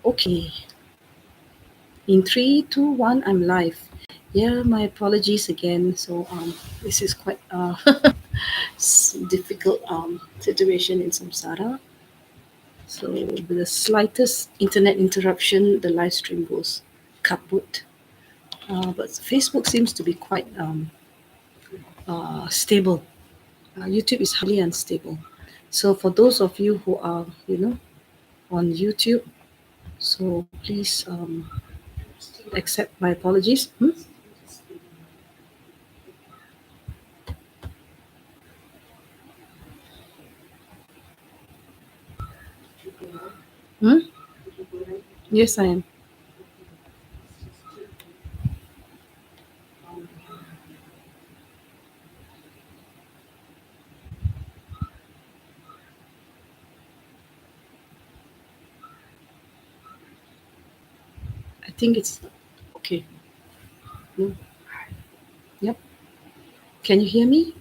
Okay, in 3, 2, 1, I'm live. Yeah, my apologies again. So this is quite difficult situation in samsara. So with the slightest internet interruption, the live stream goes kaput. But Facebook seems to be quite stable. YouTube is highly unstable. So for those of you who are, on YouTube, so please accept my apologies. Hmm? Yes, I am. I think it's okay. No. Yep. Can you hear me?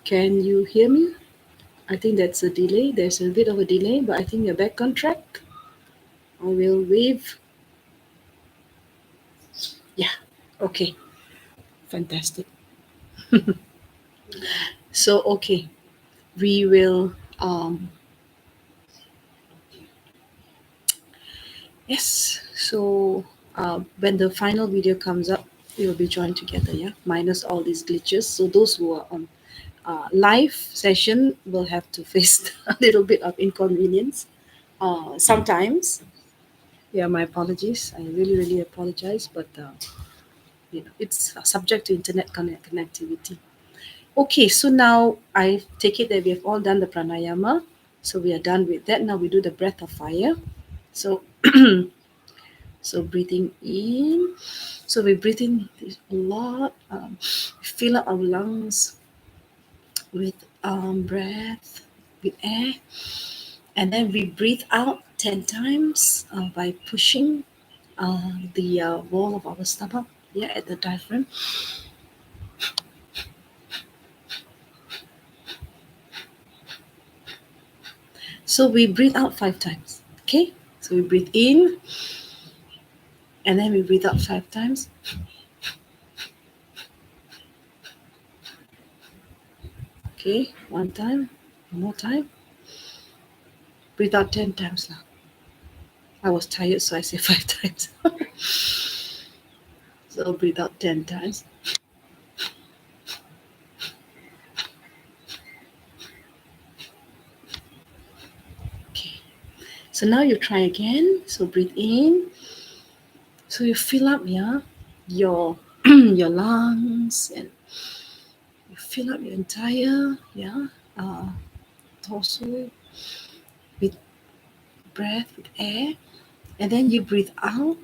Can you hear me? I think that's a delay. There's a bit of a delay, but I think we're back on track. I will wave. Yeah. Okay. Fantastic. So okay, we will. Yes. So when the final video comes up, we will be joined together. Yeah, minus all these glitches. So those who are on live session will have to face a little bit of inconvenience sometimes. Yeah, my apologies. I really, really apologize, but it's subject to internet connectivity. Okay, so now I take it that we have all done the pranayama. So we are done with that. Now we do the breath of fire. So so breathing in. So we breathe in a lot. Fill up our lungs with breath, with air, and then we breathe out 10 times by pushing the wall of our stomach. Yeah, at the diaphragm. So we breathe out 5 times. Okay. So we breathe in, and then we breathe out 5 times. Okay, one time, one more time. Breathe out 10 times now. I was tired, so I said 5 times. So breathe out 10 times. Okay. So now you try again. So breathe in. So you fill up, yeah, your your lungs, and you fill up your entire, yeah, uh, torso with breath, with air, and then you breathe out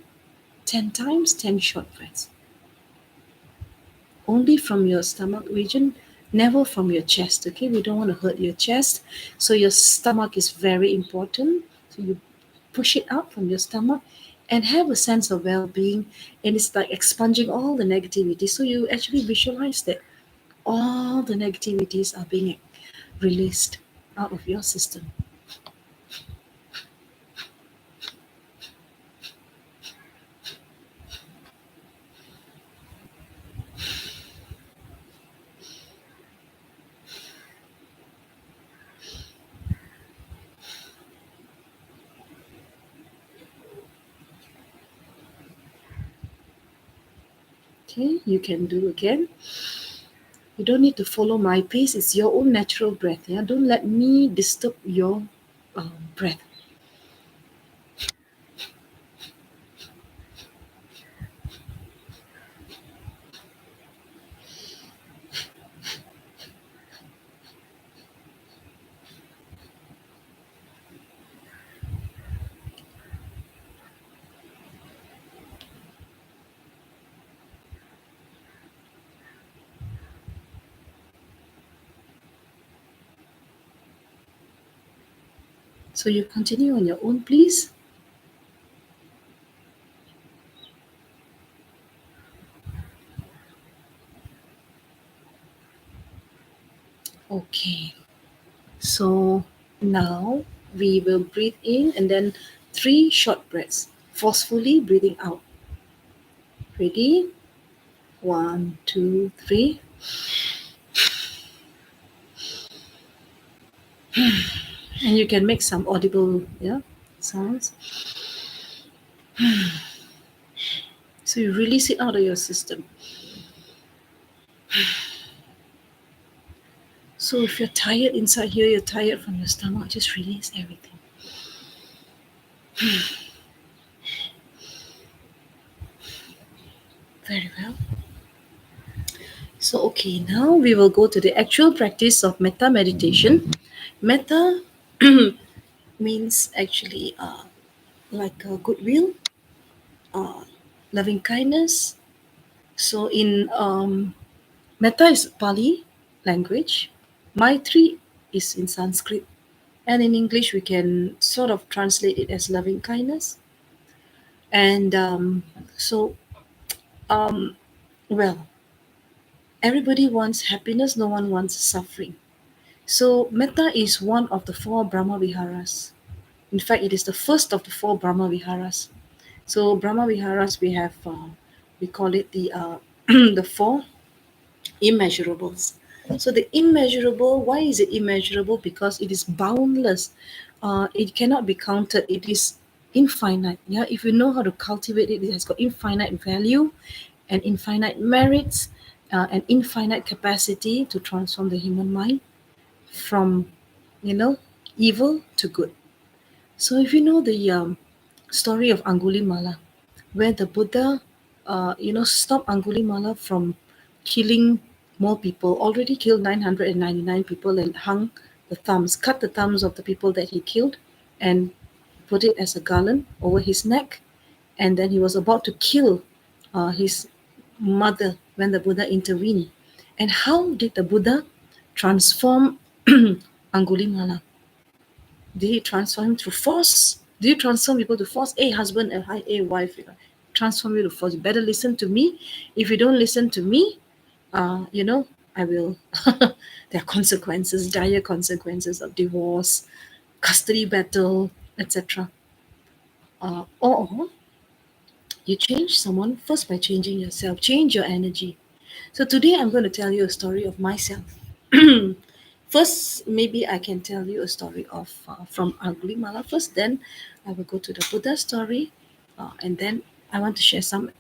10 times, 10 short breaths. Only from your stomach region, never from your chest. Okay, we don't want to hurt your chest. So your stomach is very important. So you push it out from your stomach and have a sense of well-being, and it's like expunging all the negativity. So you actually visualize that all the negativities are being released out of your system. Okay, you can do again. You don't need to follow my pace. It's your own natural breath. Yeah, don't let me disturb your breath. So you continue on your own, please. Okay. So now we will breathe in and then 3 short breaths, forcefully breathing out. Ready? 1, 2, 3. And you can make some audible, sounds. So you release it out of your system. So if you're tired inside here, you're tired from your stomach, just release everything. Very well. So, okay, now we will go to the actual practice of metta meditation. Metta means actually like goodwill, uh, loving kindness. So, in metta is Pali language, Maitri is in Sanskrit, and in English we can sort of translate it as loving kindness. And so, um, well, everybody wants happiness, no one wants suffering. So, metta is one of the 4 Brahma Viharas. In fact, it is the first of the 4 Brahma Viharas. So, Brahma Viharas, we call it the 4 immeasurables. So, the immeasurable, why is it immeasurable? Because it is boundless. It cannot be counted. It is infinite. Yeah, if you know how to cultivate it, it has got infinite value and infinite merits and infinite capacity to transform the human mind from evil to good. So if you know the story of Angulimala, where the Buddha stopped Angulimala from killing more people, already killed 999 people and hung the thumbs, cut the thumbs of the people that he killed and put it as a garland over his neck, and then he was about to kill his mother when the Buddha intervened. And how did the Buddha transform Angulimala? Did he transform him through force? Do you transform people to force? A husband and a wife, transform you to force. You better listen to me. If you don't listen to me, I will. There are consequences, dire consequences of divorce, custody battle, etc. Or you change someone first by changing yourself, change your energy. So today I'm going to tell you a story of myself. First, maybe I can tell you a story of from Angulimala first. Then I will go to the Buddha story, and then I want to share some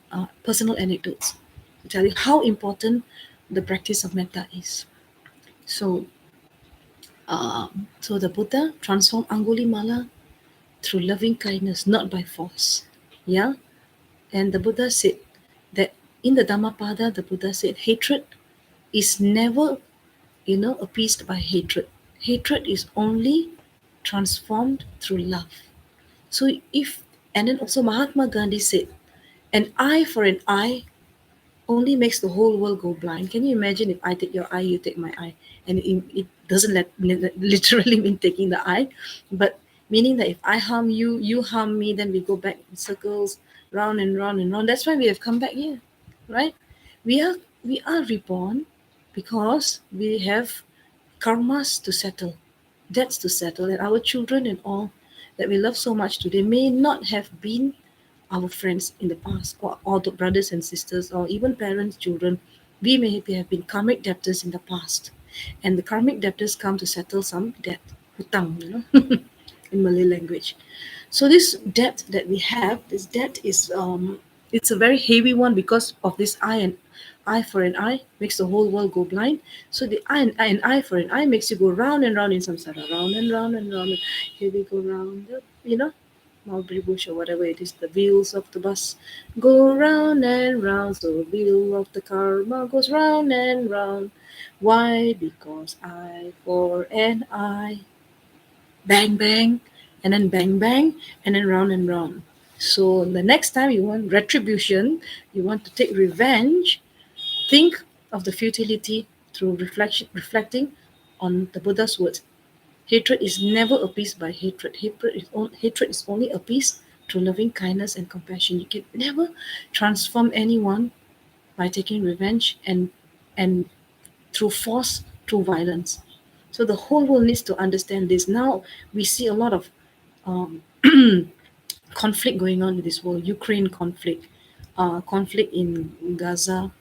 personal anecdotes to tell you how important the practice of metta is. So, so the Buddha transformed Angulimala through loving kindness, not by force. Yeah, and the Buddha said that in the Dhammapada, the Buddha said hatred is never appeased by hatred. Hatred is only transformed through love. So if, and then also Mahatma Gandhi said, an eye for an eye only makes the whole world go blind. Can you imagine if I take your eye, you take my eye, and it doesn't literally mean taking the eye, but meaning that if I harm you, you harm me, then we go back in circles, round and round and round. That's why we have come back here, right? We are reborn because we have karmas to settle, debts to settle, and our children and all that we love so much today may not have been our friends in the past, or the brothers and sisters, or even parents, children. We may have been karmic debtors in the past, and the karmic debtors come to settle some debt, hutang, in Malay language. So this debt that we have, this debt is it's a very heavy one because of this eye for an eye makes the whole world go blind. So the eye for an eye makes you go round and round in samsara, round and round and round. Here we go round, Mulberry Bush or whatever it is, the wheels of the bus go round and round. So the wheel of the karma goes round and round. Why? Because eye for an eye. Bang bang, and then bang bang, and then round and round. So the next time you want retribution, you want to take revenge, think of the futility through reflecting on the Buddha's words. Hatred is never appeased by hatred. Hatred is only appeased through loving kindness and compassion. You can never transform anyone by taking revenge and through force, through violence. So the whole world needs to understand this. Now we see a lot of um, conflict going on in this world, Ukraine conflict, conflict in Gaza,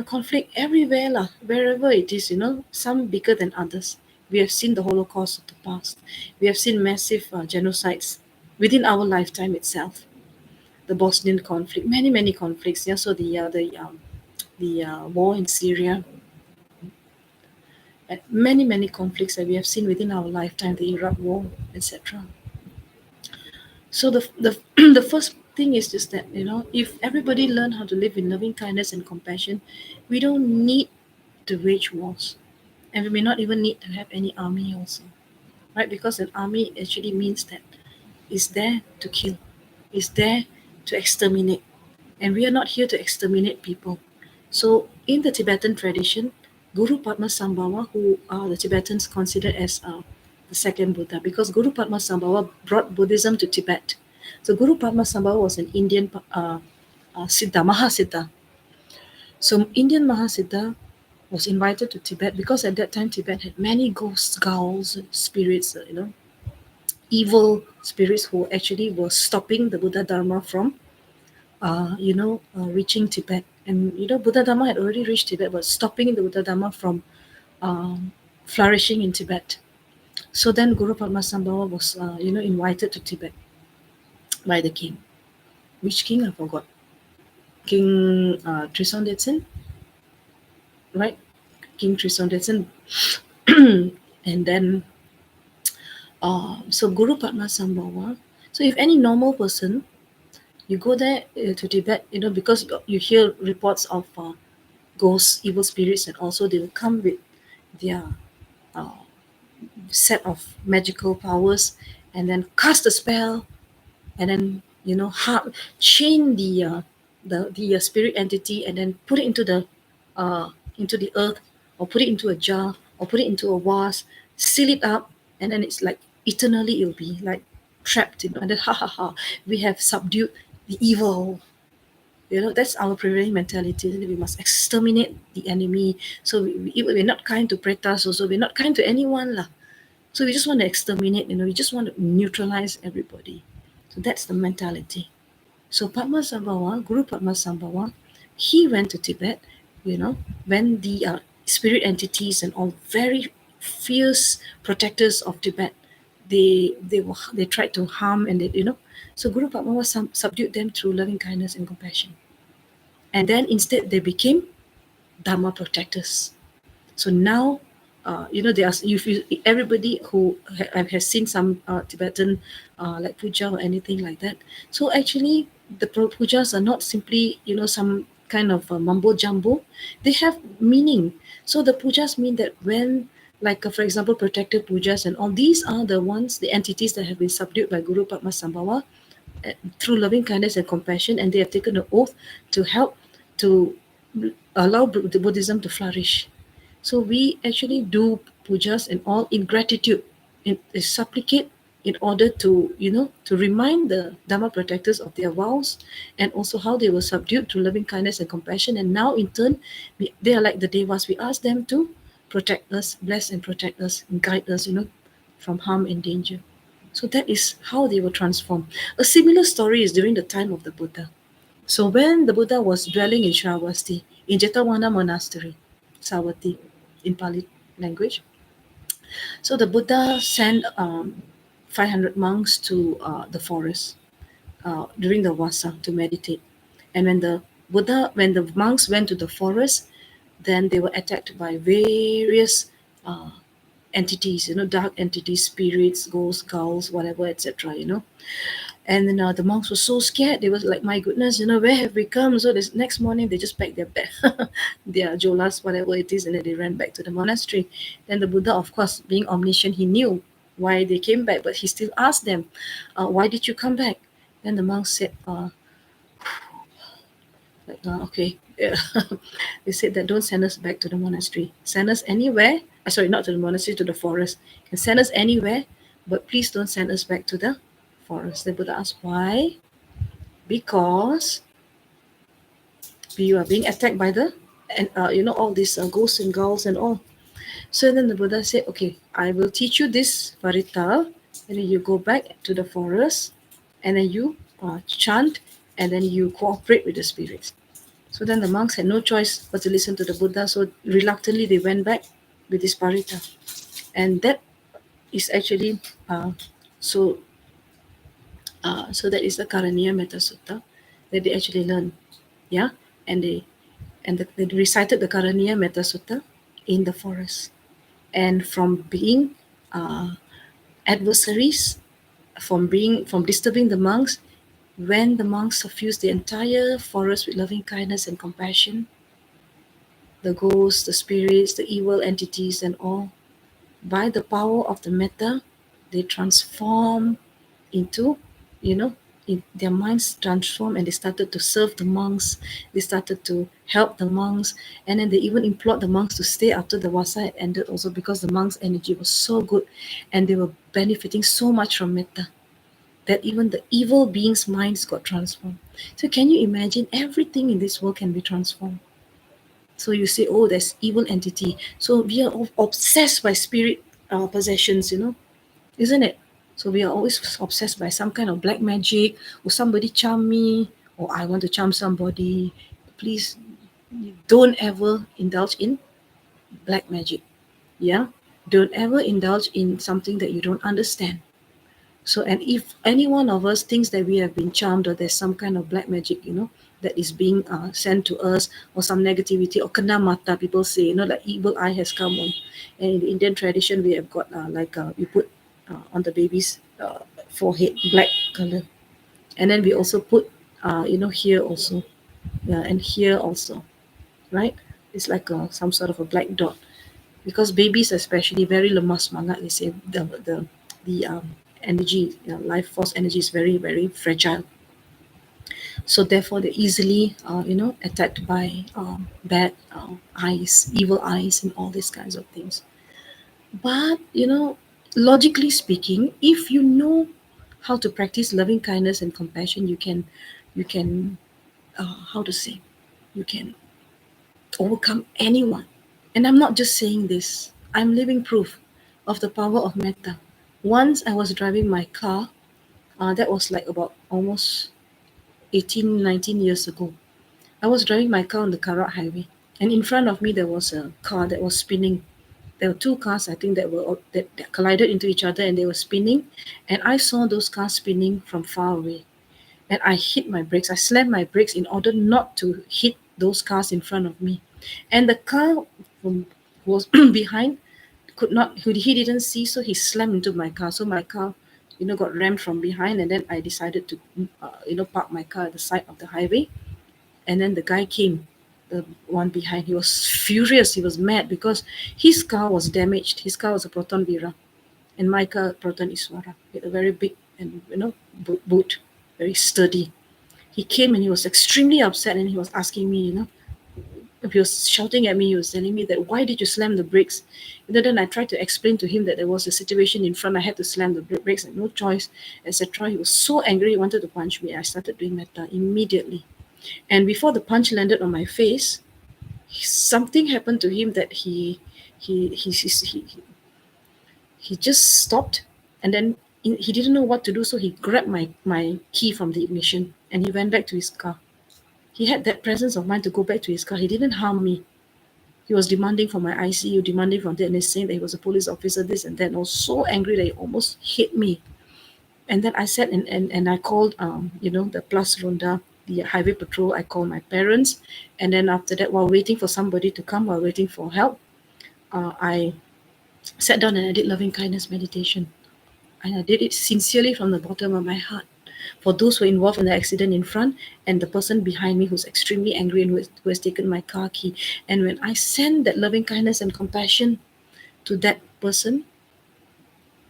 conflict everywhere lah, wherever it is, some bigger than others. We have seen the Holocaust of the past. We have seen massive genocides within our lifetime itself. The Bosnian conflict, many conflicts. Yeah, so the war in Syria, many conflicts that we have seen within our lifetime, the Iraq war, etc. So the the first thing is just that, if everybody learn how to live in loving kindness and compassion, we don't need to wage wars, and we may not even need to have any army also, right? Because an army actually means that is there to kill, is there to exterminate, and we are not here to exterminate people. So in the Tibetan tradition, Guru Padmasambhava, who the Tibetans consider as the second Buddha, because Guru Padmasambhava brought Buddhism to Tibet. So Guru Padmasambhava was an Indian Siddha, Mahasiddha. So Indian Mahasiddha was invited to Tibet because at that time Tibet had many ghosts, ghouls, spirits, evil spirits who actually were stopping the Buddha Dharma from reaching Tibet. And Buddha Dharma had already reached Tibet, but stopping the Buddha Dharma from flourishing in Tibet. So then Guru Padmasambhava was invited to Tibet by the king. Which king? I forgot. King Trisondetsen, right? King Trisondetsen. And then so Guru Padmasambhava. So if any normal person, you go there to Tibet, because you hear reports of ghosts, evil spirits, and also they will come with their set of magical powers and then cast a spell, and then chain the spirit entity and then put it into the earth, or put it into a jar, or put it into a vase, seal it up, and then it's like eternally it'll be like trapped, and then ha ha ha, we have subdued the evil. That's our prevailing mentality. We must exterminate the enemy. So we're not kind to pretas also, we're not kind to anyone lah. So we just want to exterminate, we just want to neutralize everybody. So that's the mentality. So Padmasambhava, Guru Padmasambhava, he went to Tibet, when the spirit entities and all very fierce protectors of Tibet, they tried to harm, and so Guru Padmasambhava subdued them through loving kindness and compassion. And then instead they became Dharma protectors. So now, there are, everybody who has seen some Tibetan like puja or anything like that. So actually, the pujas are not simply some kind of mumbo jumbo. They have meaning. So the pujas mean that when, like for example, protective pujas and all, these are the ones, the entities that have been subdued by Guru Padmasambhava through loving kindness and compassion, and they have taken an oath to help to allow the Buddhism to flourish. So we actually do pujas and all in gratitude, in supplicate, in order to to remind the Dharma protectors of their vows, and also how they were subdued through loving kindness and compassion, and now in turn they are like the devas. We ask them to protect us, bless and protect us, and guide us, from harm and danger. So that is how they were transformed. A similar story is during the time of the Buddha. So when the Buddha was dwelling in Shravasti, in Jetavana Monastery, Savatthi in Pali language, so the Buddha sent 500 monks to the forest during the Vasa to meditate. And when the monks went to the forest, then they were attacked by various entities, dark entities, spirits, ghosts, ghouls, whatever, etc. And then the monks were so scared. They was like, my goodness, where have we come? So this next morning, they just packed their bag, their jolas, whatever it is, and then they ran back to the monastery. Then the Buddha, of course, being omniscient, he knew why they came back, but he still asked them, why did you come back? Then the monks said, okay. Yeah. They said that don't send us back to the monastery. Send us anywhere. Sorry, not to the monastery, to the forest. You can send us anywhere, but please don't send us back to the forest. The Buddha asked, why? Because we are being attacked by all these ghosts and ghouls and all. So then the Buddha said, okay, I will teach you this varita, and then you go back to the forest, and then you chant, and then you cooperate with the spirits. So then the monks had no choice but to listen to the Buddha. So reluctantly they went back with this parita, and that is actually uh, so. So that is the Karaniya Metta Sutta that they actually learned, yeah, and they recited the Karaniya Metta Sutta in the forest, and from being uh, adversaries, from disturbing the monks, when the monks suffused the entire forest with loving kindness and compassion, the ghosts, the spirits, the evil entities, and all, by the power of the metta, they transform into, you know, their minds transformed, and they started to serve the monks. They started to help the monks, and then they even implored the monks to stay after the vasa had ended, also because the monks' energy was so good, and they were benefiting so much from metta that even the evil beings' minds got transformed. So can you imagine, everything in this world can be transformed? So you say, oh, there's evil entity. So we are obsessed by spirit possessions, isn't it? So we are always obsessed by some kind of black magic, or somebody charm me, or I want to charm somebody. Please don't ever indulge in black magic. Yeah? Don't ever indulge in something that you don't understand. So, and if any one of us thinks that we have been charmed, or there's some kind of black magic, that is being sent to us, or some negativity, or kena mata, people say, like evil eye has come on. And in the Indian tradition, we have got we put on the baby's forehead black color, and then we also put, here also, yeah, and here also, right? It's like some sort of a black dot, because babies especially very lemah semangat. They say the energy, life force energy is very very fragile. So therefore, they're easily attacked by bad eyes, evil eyes, and all these kinds of things. But logically speaking, if you know how to practice loving kindness and compassion, you can how to say, you can overcome anyone. And I'm not just saying this, I'm living proof of the power of metta. Once I was driving my car, that was like about almost 18, 19 years ago. I was driving my car on the Karak highway, and in front of me there was a car that was spinning. There were two cars, I think, that collided into each other, and they were spinning. And I saw those cars spinning from far away. And I hit my brakes. I slammed my brakes in order not to hit those cars in front of me. And the car who was behind could not, he didn't see, so he slammed into my car. So my car, got rammed from behind, and then I decided to, park my car at the side of the highway. And then the guy came, the one behind. He was furious. He was mad because his car was damaged. His car was a Proton Vira, and my car Proton Iswara, with a very big and boot, very sturdy. He came and he was extremely upset, and he was asking me, he was shouting at me. He was telling me that, why did you slam the brakes? And then I tried to explain to him that there was a situation in front. I had to slam the brakes and no choice, etc. He was so angry. He wanted to punch me. I started doing metta immediately. And before the punch landed on my face, something happened to him that he just stopped, and then he didn't know what to do, so he grabbed my key from the ignition, and he went back to his car. He had that presence of mind to go back to his car. He didn't harm me. He was demanding for my ICU, demanding from that, and he's saying that he was a police officer, this and that. And I was so angry that he almost hit me. And then I said, and I called, the Plus Ronda, the highway patrol. I called my parents. And then after that, while waiting for somebody to come, while waiting for help, I sat down and I did loving kindness meditation. And I did it sincerely from the bottom of my heart. For those who were involved in the accident in front, and the person behind me who's extremely angry and who has taken my car key. And when I sent that loving kindness and compassion to that person,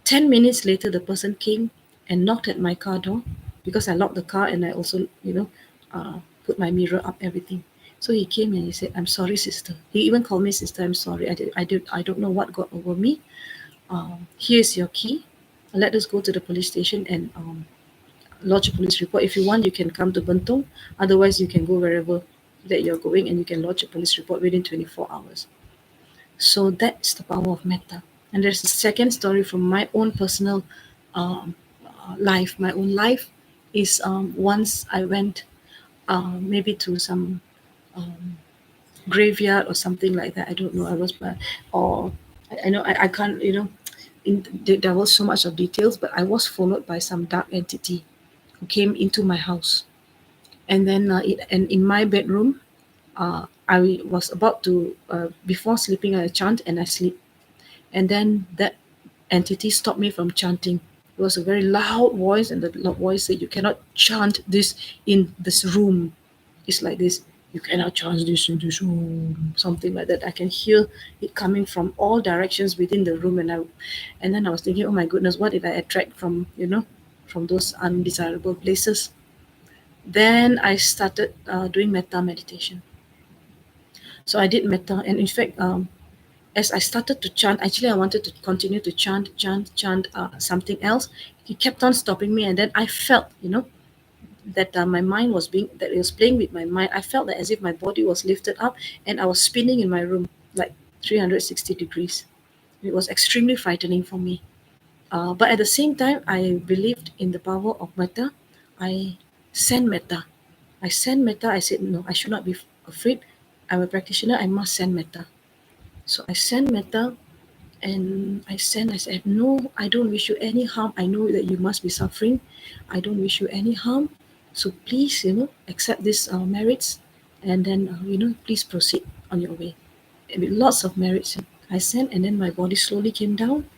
10 minutes later, the person came and knocked at my car door, because I locked the car, and I also, put my mirror up, everything. So he came and he said, I'm sorry, sister. He even called me sister. I'm sorry. I don't know what got over me. Here's your key. Let us go to the police station and lodge a police report. If you want, you can come to Bentong. Otherwise, you can go wherever that you're going, and you can lodge a police report within 24 hours. So that's the power of metta. And there's a second story from my own personal life, my own life. is once I went maybe to some um, graveyard or something like that. I don't know. I was, or I know I can't, there was so much of details, but I was followed by some dark entity who came into my house. And then and in my bedroom, I was about to, before sleeping, I chant and I sleep. And then that entity stopped me from chanting. It was a very loud voice, and the loud voice said, "You cannot chant this in this room." It's like this: "You cannot chant this in this room," something like that. I can hear it coming from all directions within the room, and then I was thinking, "Oh my goodness, what did I attract from from those undesirable places?" Then I started doing metta meditation. So I did metta, and in fact, as I started to chant, actually I wanted to continue to chant something else. He kept on stopping me, and then I felt, that my mind was that it was playing with my mind. I felt that as if my body was lifted up, and I was spinning in my room like 360 degrees. It was extremely frightening for me. But at the same time, I believed in the power of metta. I sent metta. I sent metta. I said, no, I should not be afraid. I'm a practitioner. I must send metta. So I sent metta, and I said, no, I don't wish you any harm. I know that you must be suffering. I don't wish you any harm. So please, accept these merits, and then, please proceed on your way. And with lots of merits, I sent, and then my body slowly came down,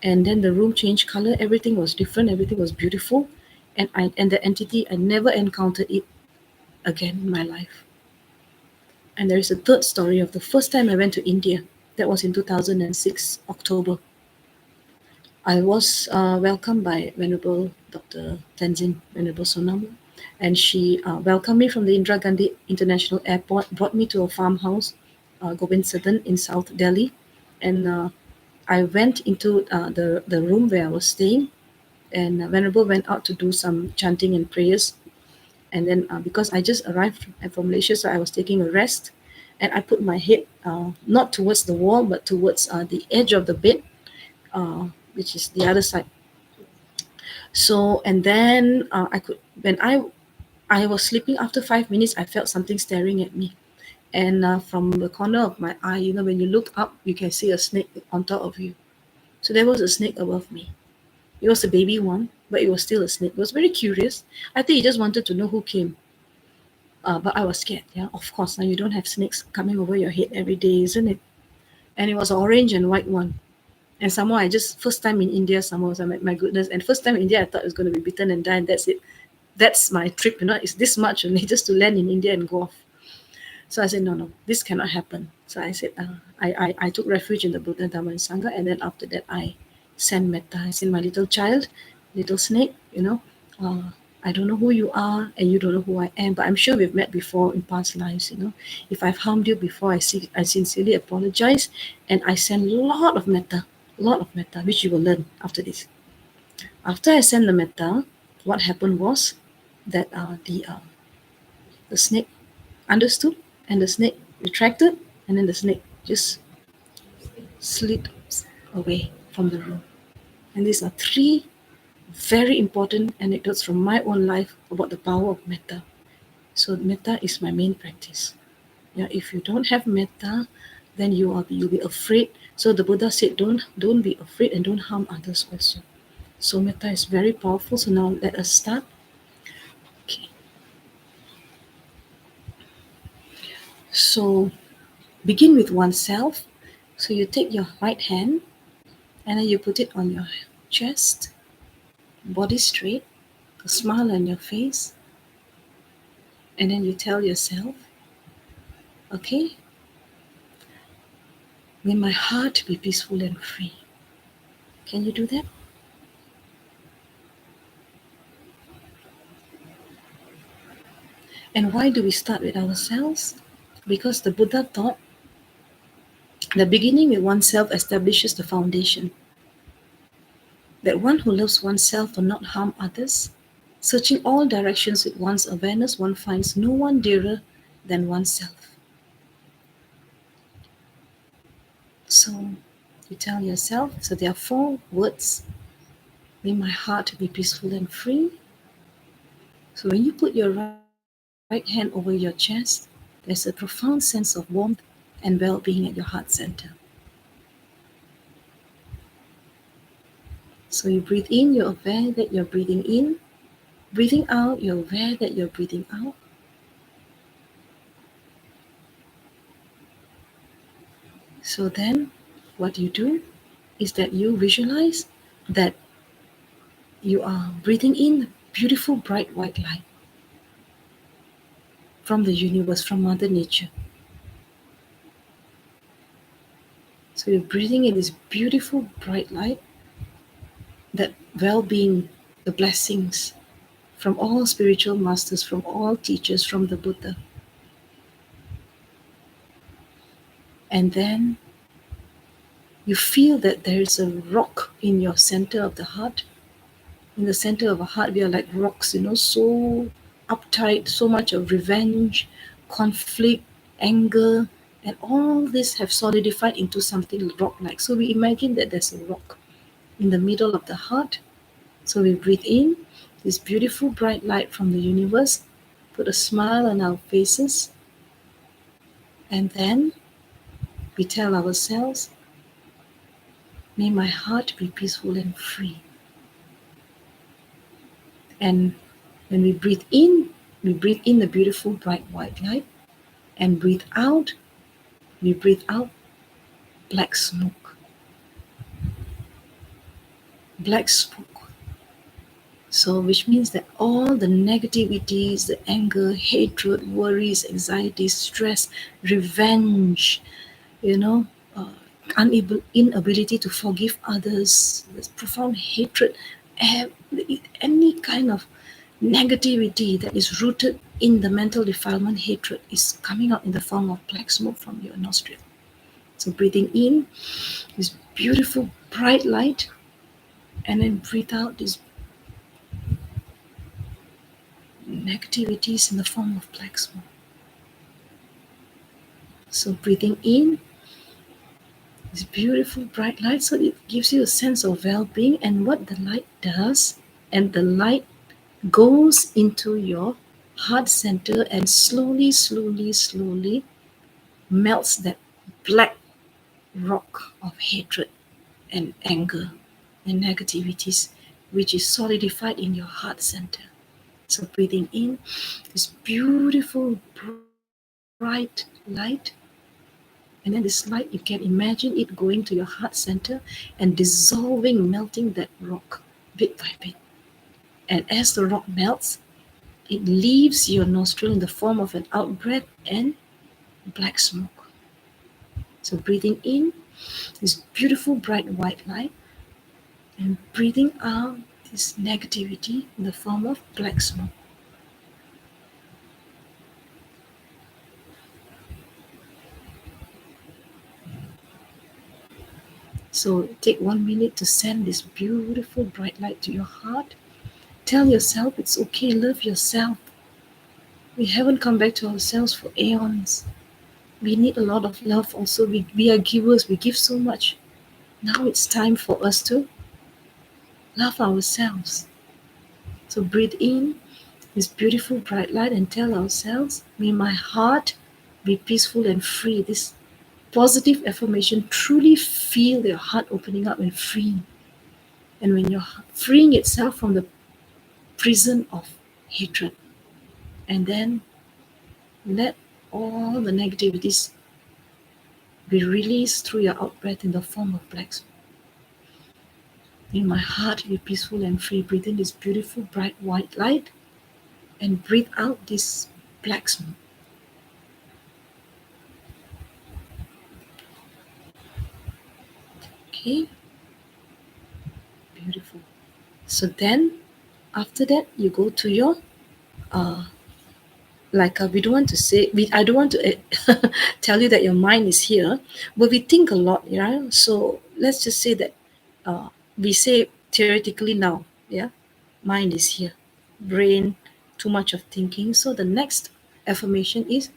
and then the room changed color. Everything was different. Everything was beautiful. And the entity, I never encountered it again in my life. And there is a third story of the first time I went to India. That was in 2006, October. I was welcomed by Venerable Dr. Tenzin, Venerable Sonam, and she welcomed me from the Indira Gandhi International Airport, brought me to a farmhouse, Gobind Sadan in South Delhi, and I went into the room where I was staying, and Venerable went out to do some chanting and prayers. And then because I just arrived from Malaysia, so I was taking a rest, and I put my head not towards the wall, but towards the edge of the bed, uh, which is the other side. So, and then I could, when I was sleeping, after 5 minutes, I felt something staring at me. And from the corner of my eye, when you look up, you can see a snake on top of you. So there was a snake above me. It was a baby one, but it was still a snake. It was very curious. I think he just wanted to know who came. But I was scared. Yeah, of course. Now you don't have snakes coming over your head every day, isn't it? And it was an orange and white one. And somehow I just, first time in India, somehow I was like, my goodness. And first time in India, I thought I was going to be bitten and die, and that's it. That's my trip, it's this much only, just to land in India and go off. So I said, no, no, this cannot happen. So I said, I took refuge in the Buddha, Dharma, and Sangha, and then after that, I sent metta. I said, my little child, little snake, uh, I don't know who you are, and you don't know who I am, but I'm sure we've met before in past lives. If I've harmed you before, I sincerely apologize, and I send a lot of metta, which you will learn after this. After I sent the metta, what happened was that the snake understood, and the snake retracted, and then the snake just slid away from the room. And these are three very important anecdotes from my own life about the power of metta. So metta is my main practice. Yeah, if you don't have metta, then you'll be afraid. So the Buddha said, don't be afraid and don't harm others also. So metta is very powerful. So now let us start. Okay. So begin with oneself. So you take your right hand, and then you put it on your chest, body straight, a smile on your face, and then you tell yourself, okay, may my heart be peaceful and free. Can you do that? And why do we start with ourselves? Because the Buddha taught that beginning with oneself establishes the foundation. That one who loves oneself will not harm others. Searching all directions with one's awareness, one finds no one dearer than oneself. So you tell yourself, so there are 4 words. May my heart be peaceful and free. So when you put your right hand over your chest, there's a profound sense of warmth and well-being at your heart center. So you breathe in, you're aware that you're breathing in. Breathing out, you're aware that you're breathing out. So then what you do is that you visualize that you are breathing in beautiful bright white light from the universe, from Mother Nature. So you're breathing in this beautiful bright light, that well-being, the blessings from all spiritual masters, from all teachers, from the Buddha. And then you feel that there is a rock in your center of the heart. In the center of a heart, we are like rocks, so uptight, so much of revenge, conflict, anger, and all this have solidified into something rock-like. So we imagine that there's a rock in the middle of the heart. So we breathe in this beautiful bright light from the universe, put a smile on our faces, and then we tell ourselves, may my heart be peaceful and free. And when we breathe in the beautiful bright white light, and we breathe out black smoke. Black smoke. So, which means that all the negativities, the anger, hatred, worries, anxiety, stress, revenge, you know, uh, inability to forgive others, this profound hatred, any kind of negativity that is rooted in the mental defilement, hatred, is coming out in the form of black smoke from your nostril. So breathing in this beautiful bright light, and then breathe out these negativities in the form of black smoke. So breathing in this beautiful bright light, so it gives you a sense of well-being. And what the light does, and the light goes into your heart center and slowly, slowly, slowly melts that black rock of hatred and anger and negativities, which is solidified in your heart center. So breathing in this beautiful bright light, and then this light, you can imagine it going to your heart center and dissolving, melting that rock bit by bit. And as the rock melts, it leaves your nostril in the form of an out breath and black smoke. So breathing in this beautiful bright white light, and breathing out this negativity in the form of black smoke. So take 1 minute to send this beautiful bright light to your heart. Tell yourself it's okay, love yourself. We haven't come back to ourselves for aeons. We need a lot of love also. We are givers, we give so much. Now it's time for us to love ourselves. So breathe in this beautiful bright light and tell ourselves, may my heart be peaceful and free. This positive affirmation, truly feel your heart opening up and freeing. And when you're freeing itself from the prison of hatred, and then let all the negativities be released through your out breath in the form of black smoke. May my heart be peaceful and free. Breathe in this beautiful bright white light and breathe out this black smoke. Okay, beautiful. So then after that, you go to your uh we don't want to say, I don't want to tell you that your mind is here, but we think a lot, so let's just say that we say theoretically now, yeah, mind is here, brain, too much of thinking. So the next affirmation is,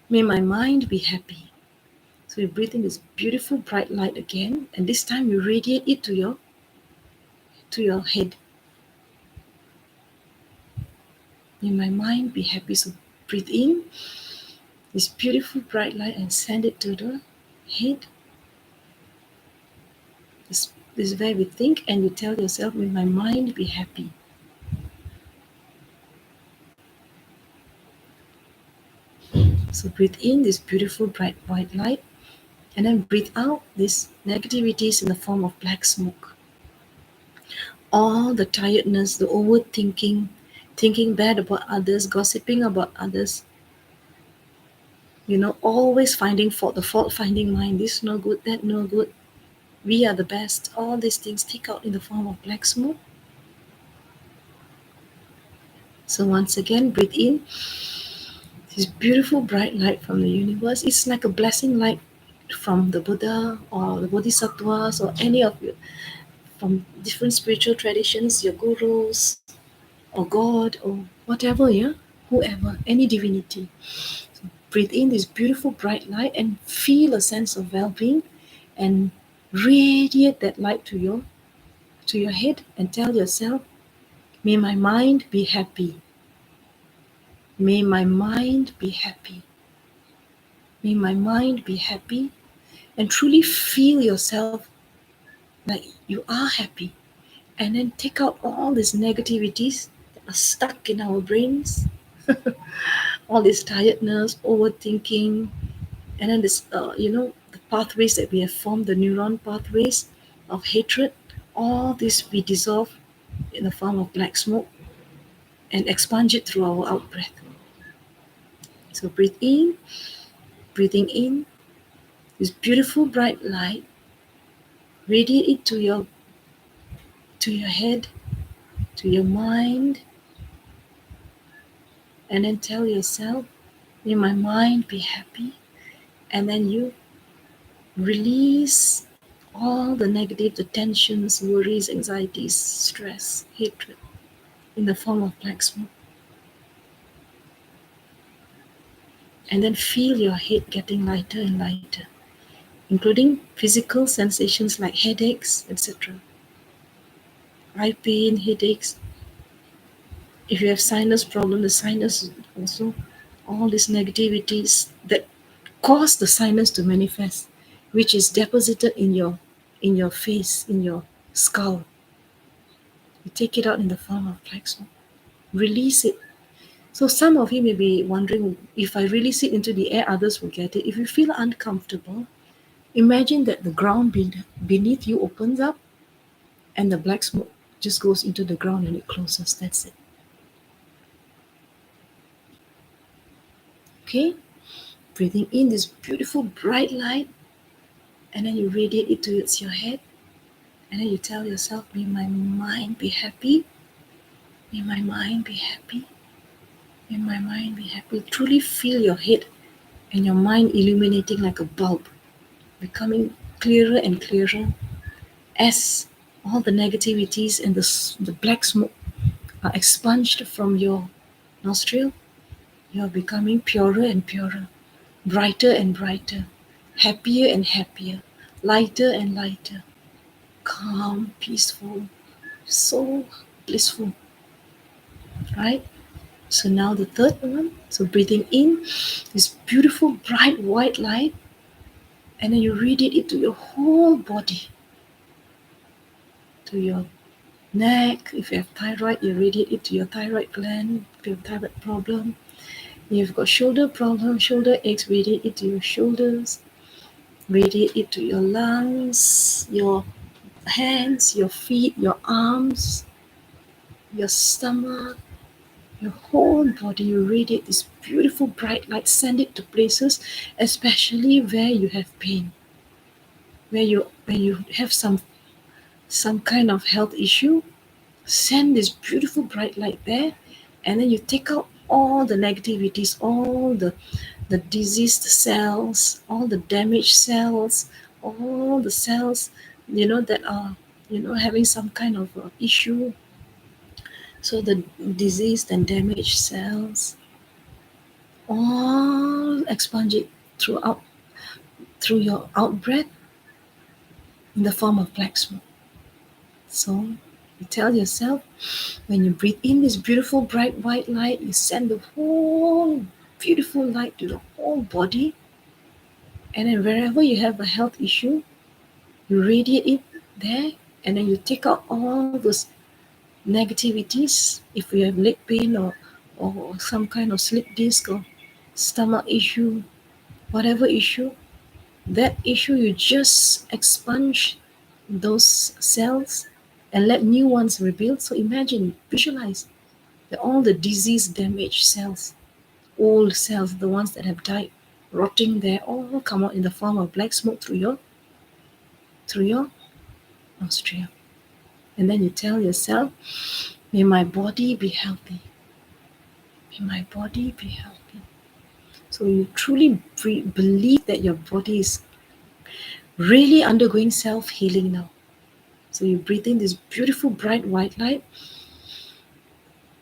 may my mind be happy. So you breathe in this beautiful bright light again, and this time you radiate it to your head. May my mind be happy. So breathe in this beautiful bright light and send it to the head. This is where we think, and you tell yourself, may my mind be happy. So breathe in this beautiful bright white light, and then breathe out this negativities in the form of black smoke. All the tiredness, the overthinking, thinking bad about others, gossiping about others, always finding fault, the fault finding mind, this no good, that no good, we are the best, all these things take out in the form of black smoke. So once again, breathe in this beautiful bright light from the universe. It's like a blessing light from the Buddha or the Bodhisattvas or any of you from different spiritual traditions, your gurus or God or whatever, whoever, any divinity. So breathe in this beautiful bright light and feel a sense of well-being and radiate that light to your head and tell yourself, may my mind be happy. May my mind be happy. May my mind be happy, and truly feel yourself like you are happy. And then take out all these negativities that are stuck in our brains, all this tiredness, overthinking, and then the pathways that we have formed, the neuron pathways of hatred. All this we dissolve in the form of black smoke and expunge it through our out breath. So breathe in, breathing in this beautiful bright light, radiate it to your head, to your mind, and then tell yourself, may my mind be happy. And then you release all the negative, the tensions, worries, anxieties, stress, hatred in the form of black smoke. And then feel your head getting lighter and lighter, including physical sensations like headaches, etc. Eye pain, headaches. If you have sinus problem, the sinus also, all these negativities that cause the sinus to manifest, which is deposited in your face, in your skull. You take it out in the form of black smoke. Release it. So some of you may be wondering, if I release it into the air, others will get it. If you feel uncomfortable, imagine that the ground beneath you opens up and the black smoke just goes into the ground and it closes. That's it. Okay? Breathing in this beautiful bright light, and then you radiate it towards your head, and then you tell yourself, may my mind be happy. May my mind be happy. May my mind be happy. Truly feel your head and your mind illuminating like a bulb, becoming clearer and clearer as all the negativities and the black smoke are expunged from your nostril. You are becoming purer and purer, brighter and brighter, happier and happier, lighter and lighter, calm, peaceful, so blissful, right? So now the third one. So breathing in this beautiful bright white light, and then you radiate it to your whole body, to your neck. If you have thyroid, you radiate it to your thyroid gland. If you have thyroid problem, you've got shoulder problem, shoulder aches, radiate it to your shoulders. Radiate it to your lungs, your hands, your feet, your arms, your stomach, your whole body. You radiate this beautiful bright light. Send it to places, especially where you have pain, where you have some kind of health issue. Send this beautiful bright light there, and then you take out all the negativities, all the diseased cells, all the damaged cells, all the cells that are having some kind of issue. So the diseased and damaged cells, all expunge it through your out breath in the form of black smoke. So You tell yourself, when you breathe in this beautiful bright white light, you send the whole beautiful light to the whole body. And then wherever you have a health issue, you radiate it there. And then you take out all those negativities. If you have leg pain or some kind of slip disc or stomach issue, whatever issue, that issue you just expunge those cells and let new ones rebuild. So imagine, visualize that all the disease damaged cells, old cells, the ones that have died, rotting there, all come out in the form of black smoke through your nostril. And then you tell yourself, may my body be healthy. May my body be healthy. So you truly believe that your body is really undergoing self-healing now. So you breathe in this beautiful bright white light.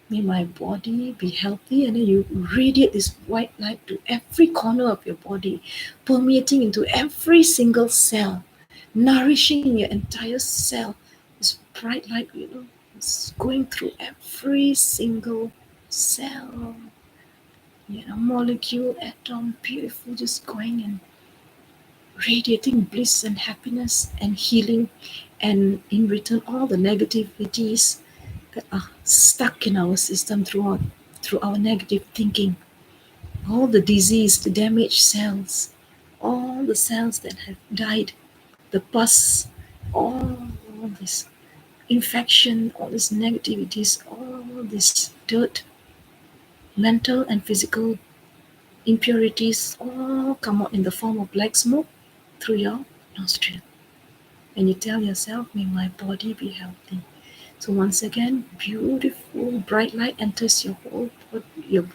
May my body be healthy. And then you radiate this white light to every corner of your body, permeating into every single cell, nourishing your entire cell. This bright light, it's going through every single cell, molecule, atom, beautiful, just going and radiating bliss and happiness and healing. And in return, all the negativities that are stuck in our system through our negative thinking, all the disease, the damaged cells, all the cells that have died, the pus, all this infection, all these negativities, all this dirt, mental and physical impurities, all come out in the form of black smoke through your nostril. And you tell yourself, may my body be healthy. So once again, beautiful bright light enters your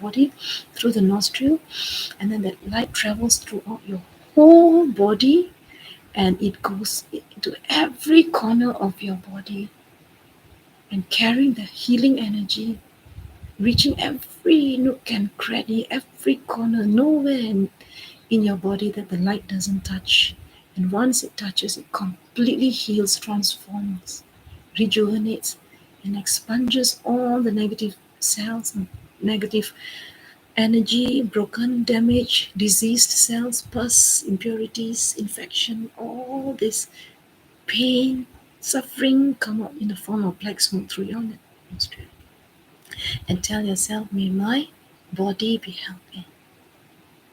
body through the nostril, and then that light travels throughout your whole body, and it goes into every corner of your body and carrying the healing energy, reaching every nook and cranny, every corner, nowhere in your body that the light doesn't touch. And once it touches, it completely heals, transforms, rejuvenates, and expunges all the negative cells, negative energy, broken, damaged, diseased cells, pus, impurities, infection, all this pain, suffering come out in the form of black smoke through your nostril. And tell yourself, may my body be healthy.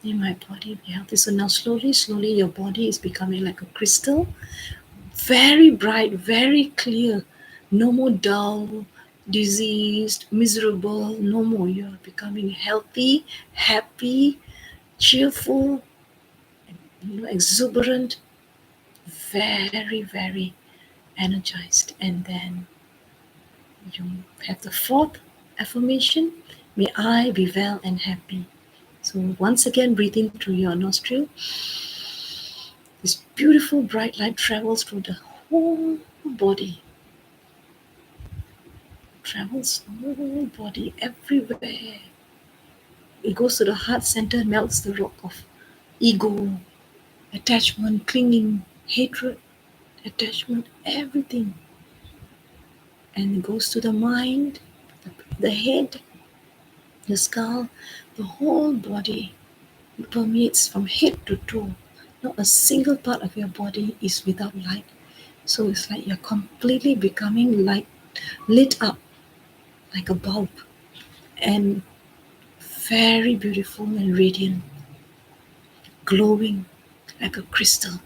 May my body be healthy. So now slowly, your body is becoming like a crystal, very bright, very clear. No more dull, diseased, miserable. No more. You're becoming healthy, happy, cheerful, exuberant, very, very energized. And then you have the fourth affirmation, may I be well and happy. So once again, breathe in through your nostril. This beautiful bright light travels through the whole body. Travels the whole body, everywhere. It goes to the heart center, melts the rock of ego, attachment, clinging, hatred, attachment, everything. And it goes to the mind, the head, the skull, the whole body. It permeates from head to toe. Not a single part of your body is without light. So it's like you're completely becoming light, lit up like a bulb, and very beautiful and radiant, glowing like a crystal.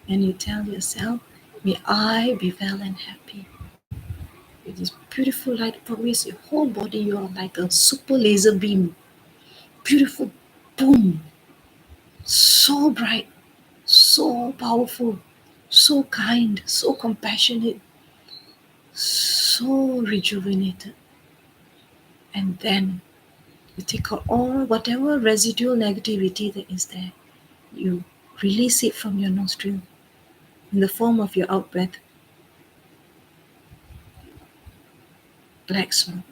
And you tell yourself, may I be well and happy. With this beautiful light permeates your whole body, you are like a super laser beam. Beautiful, boom. So bright, so powerful, so kind, so compassionate, so rejuvenated. And then you take out all whatever residual negativity that is there. You release it from your nostril in the form of your out breath. Black smoke.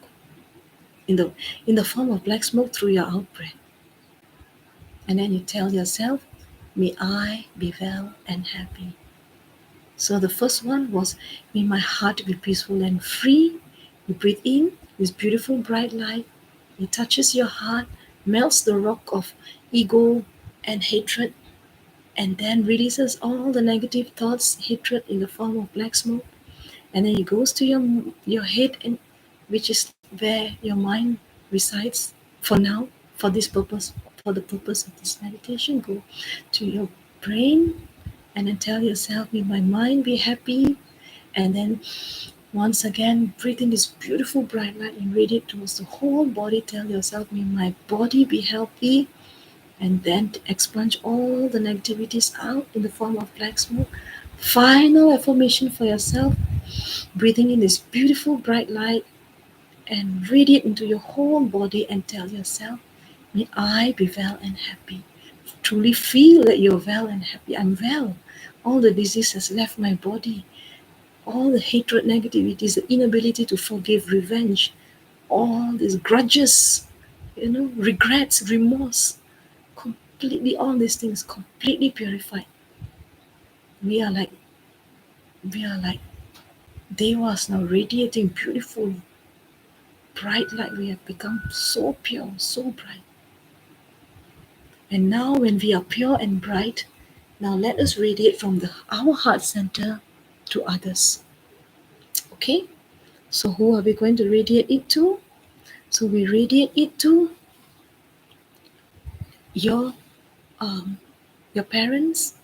In the form of black smoke through your out breath. And then you tell yourself, may I be well and happy. So the first one was, may my heart be peaceful and free. You breathe in this beautiful bright light. It touches your heart, melts the rock of ego and hatred, and then releases all the negative thoughts, hatred in the form of black smoke. And then it goes to your head, and which is where your mind resides for now, for this purpose, for the purpose of this meditation. Go to your brain and then tell yourself, may my mind be happy. And then once again, breathe in this beautiful bright light and radiate towards the whole body. Tell yourself, may my body be healthy. And then expunge all the negativities out in the form of black smoke. Final affirmation for yourself, breathing in this beautiful bright light and radiate into your whole body and tell yourself, may I be well and happy. Truly feel that you're well and happy. I'm well. All the disease has left my body. All the hatred, negativities, the inability to forgive, revenge, all these grudges, regrets, remorse, completely, all these things completely purified. We are like, we are like devas now, radiating beautiful, bright light. We have become so pure, so bright. And now, when we are pure and bright, now let us radiate from our heart center to others. Okay? So, who are we going to radiate it to? So, we radiate it to your um, your parents,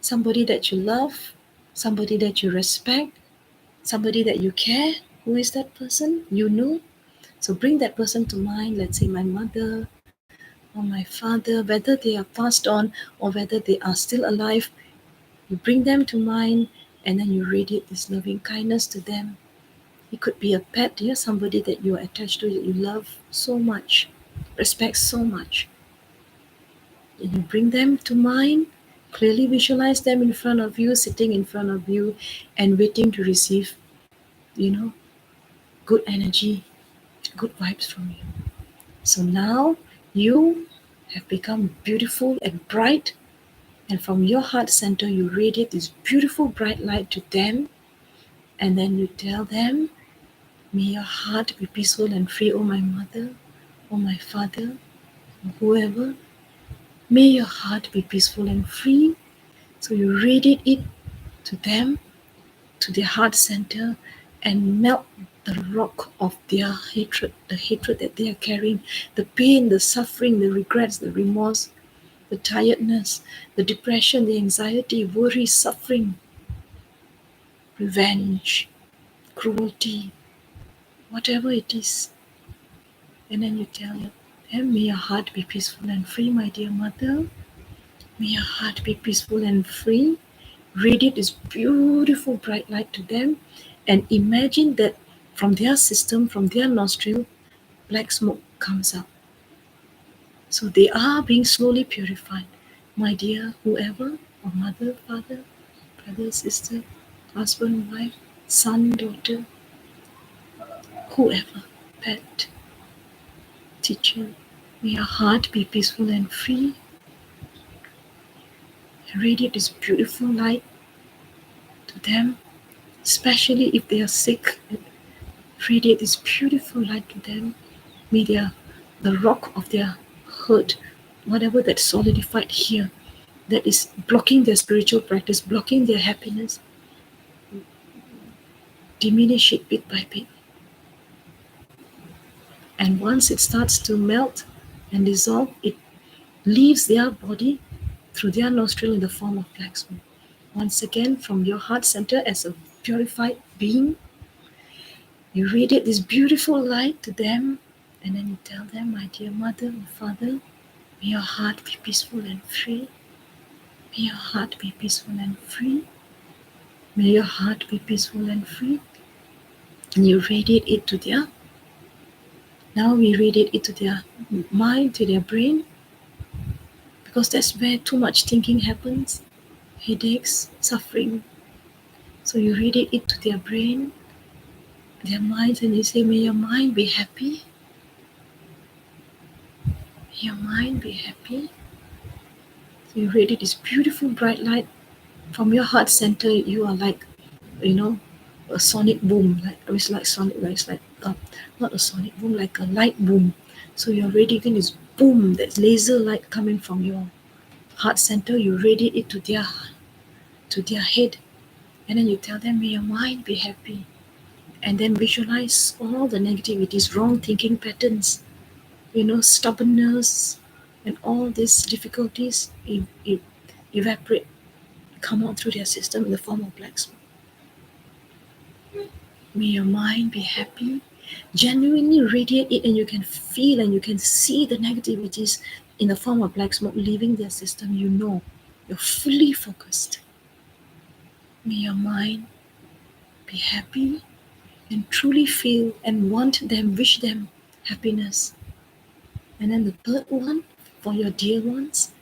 somebody that you love, somebody that you respect, somebody that you care. Who is that person? You know. So bring that person to mind. Let's say my mother or my father, whether they are passed on or whether they are still alive. You bring them to mind and then you radiate this loving kindness to them. It could be a pet, somebody that you are attached to, that you love so much, respect so much. And you bring them to mind, clearly visualize them in front of you, sitting in front of you, and waiting to receive, you know, good energy, good vibes from you. So now you have become beautiful and bright, and from your heart center, you radiate this beautiful bright light to them, and then you tell them, may your heart be peaceful and free, oh my mother, oh my father, whoever. May your heart be peaceful and free. So you radiate it to them, to their heart center, and melt the rock of their hatred, the hatred that they are carrying, the pain, the suffering, the regrets, the remorse, the tiredness, the depression, the anxiety, worry, suffering, revenge, cruelty, whatever it is. And then you tell them, may your heart be peaceful and free, my dear mother. May your heart be peaceful and free. Radiate this beautiful bright light to them, and imagine that from their system, from their nostril, black smoke comes out. So they are being slowly purified. My dear whoever, or mother, father, brother, sister, husband, wife, son, daughter, whoever, pet, teacher, may your heart be peaceful and free. Radiate this beautiful light to them, especially if they are sick. Radiate this beautiful light to them. May the rock of their hurt, whatever that's solidified here, that is blocking their spiritual practice, blocking their happiness, diminish it bit by bit. And once it starts to melt and dissolve, it leaves their body through their nostril in the form of black smoke. Once again, from your heart center as a purified being, you radiate this beautiful light to them, and then you tell them, my dear mother or father, may your heart be peaceful and free. May your heart be peaceful and free. May your heart be peaceful and free. And you radiate it to their, now we radiate it to their mind, to their brain, because that's where too much thinking happens, headaches, suffering. So you radiate it to their brain, their minds, and you say, may your mind be happy. May your mind be happy. So you radiate this beautiful bright light From your heart center, you are like, you know, a sonic boom. Like it's like sonic, right? It's like not a sonic boom, like a light boom. So you're radiating this boom, that laser light coming from your heart center. You radiate it to their head, and then you tell them, may your mind be happy, and then visualize all the negativities, wrong thinking patterns, stubbornness, and all these difficulties evaporate, come out through their system in the form of black smoke. May your mind be happy. Genuinely radiate it, and you can feel and you can see the negativities in the form of black smoke leaving their system. You're fully focused. May your mind be happy and truly feel and want them, wish them happiness. And then the third one, for your dear ones,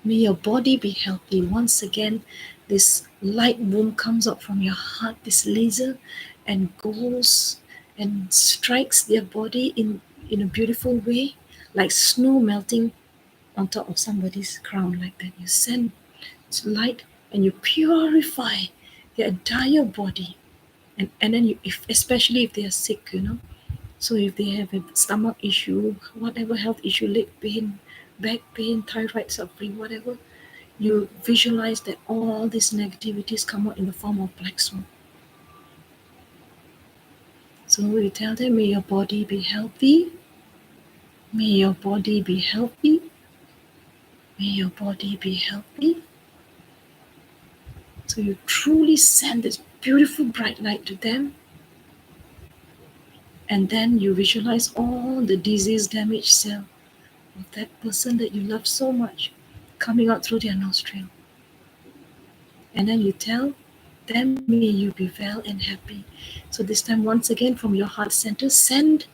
may your body be healthy. Once again, this light boom comes out from your heart, this laser, and goes and strikes their body in a beautiful way, like snow melting on top of somebody's crown, like that. You send light and you purify their entire body. And then especially if they are sick, so if they have a stomach issue, whatever health issue, leg pain, back pain, thyroid suffering, whatever, you visualize that all these negativities come out in the form of black smoke. So you tell them, may your body be healthy, may your body be healthy, may your body be healthy. So you truly send this beautiful bright light to them, and then you visualize all the disease damaged cell of that person that you love so much coming out through their nostril. And then you tell them, may you be well and happy. So this time, once again, from your heart center, to send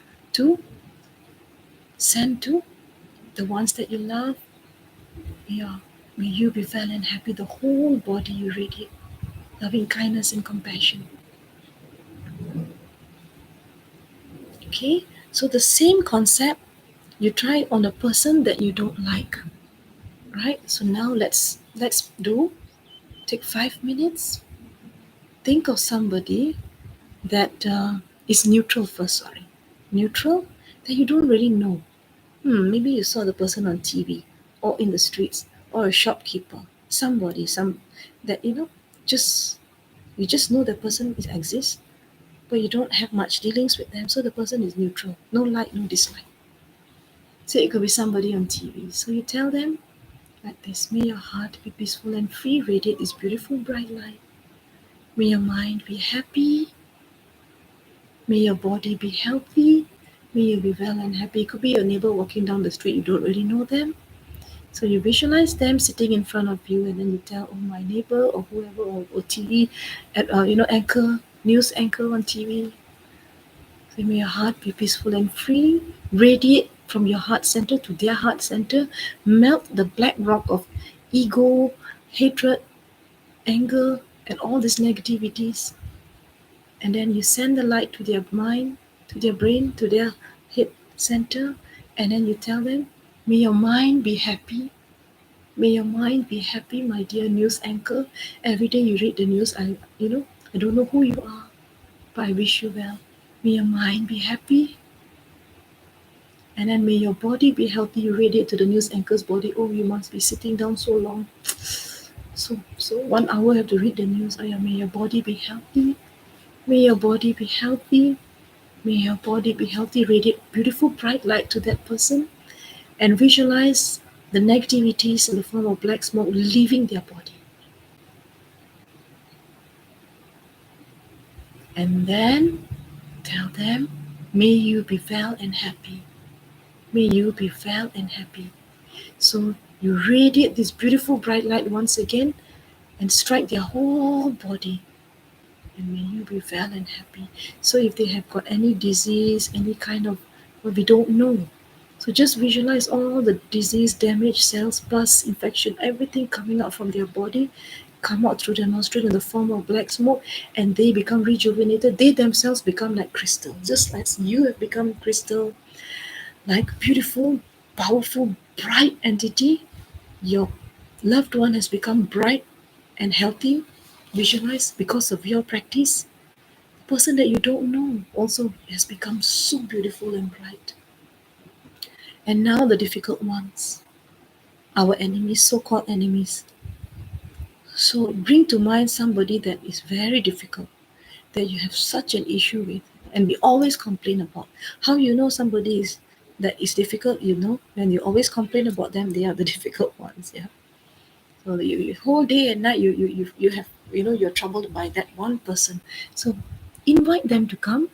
to the ones that you love. Yeah, may you be well and happy. The whole body you radiate loving kindness and compassion. Okay, so the same concept you try on a person that you don't like, right? So now let's take 5 minutes. Think of somebody that is neutral first. Sorry, neutral, that you don't really know. Maybe you saw the person on TV or in the streets, or a shopkeeper, somebody, some that just you just know the person exists, but you don't have much dealings with them. So the person is neutral, no like, no dislike. So it could be somebody on TV. So you tell them like this: may your heart be peaceful and free, radiate this beautiful bright light. May your mind be happy. May your body be healthy. May you be well and happy. It could be your neighbor walking down the street, you don't really know them. So you visualize them sitting in front of you, and then you tell, oh, my neighbor or whoever, or TV, anchor, news anchor on TV. So may your heart be peaceful and free. Radiate from your heart center to their heart center. Melt the black rock of ego, hatred, anger, and all these negativities. And then you send the light to their mind, to their brain, to their head center. And then you tell them, may your mind be happy. May your mind be happy, my dear news anchor. Every day you read the news, I don't know who you are, but I wish you well. May your mind be happy. And then may your body be healthy. You radiate to the news anchor's body. Oh, you must be sitting down so long. So 1 hour have to read the news. Oh yeah, may your body be healthy. May your body be healthy. May your body be healthy. Radiate beautiful bright light to that person. And visualize the negativities in the form of black smoke leaving their body. And then tell them, may you be well and happy. May you be well and happy. So you radiate this beautiful bright light once again and strike their whole body. And may you be well and happy. So if they have got any disease, any kind of, well, we don't know. So just visualize all the disease, damaged cells, pus, infection, everything coming out from their body, come out through their nostril in the form of black smoke, and they become rejuvenated. They themselves become like crystal, just as you have become crystal, like beautiful, powerful, bright entity. Your loved one has become bright, and healthy, visualize because of your practice, the person that you don't know also has become so beautiful and bright. And now the difficult ones, our enemies, so-called enemies. So bring to mind somebody that is very difficult, that you have such an issue with, and we always complain about. How you know somebody is that is difficult? You know when you always complain about them, they are the difficult ones. Yeah. So you whole day and night you have you're troubled by that one person. So invite them to come.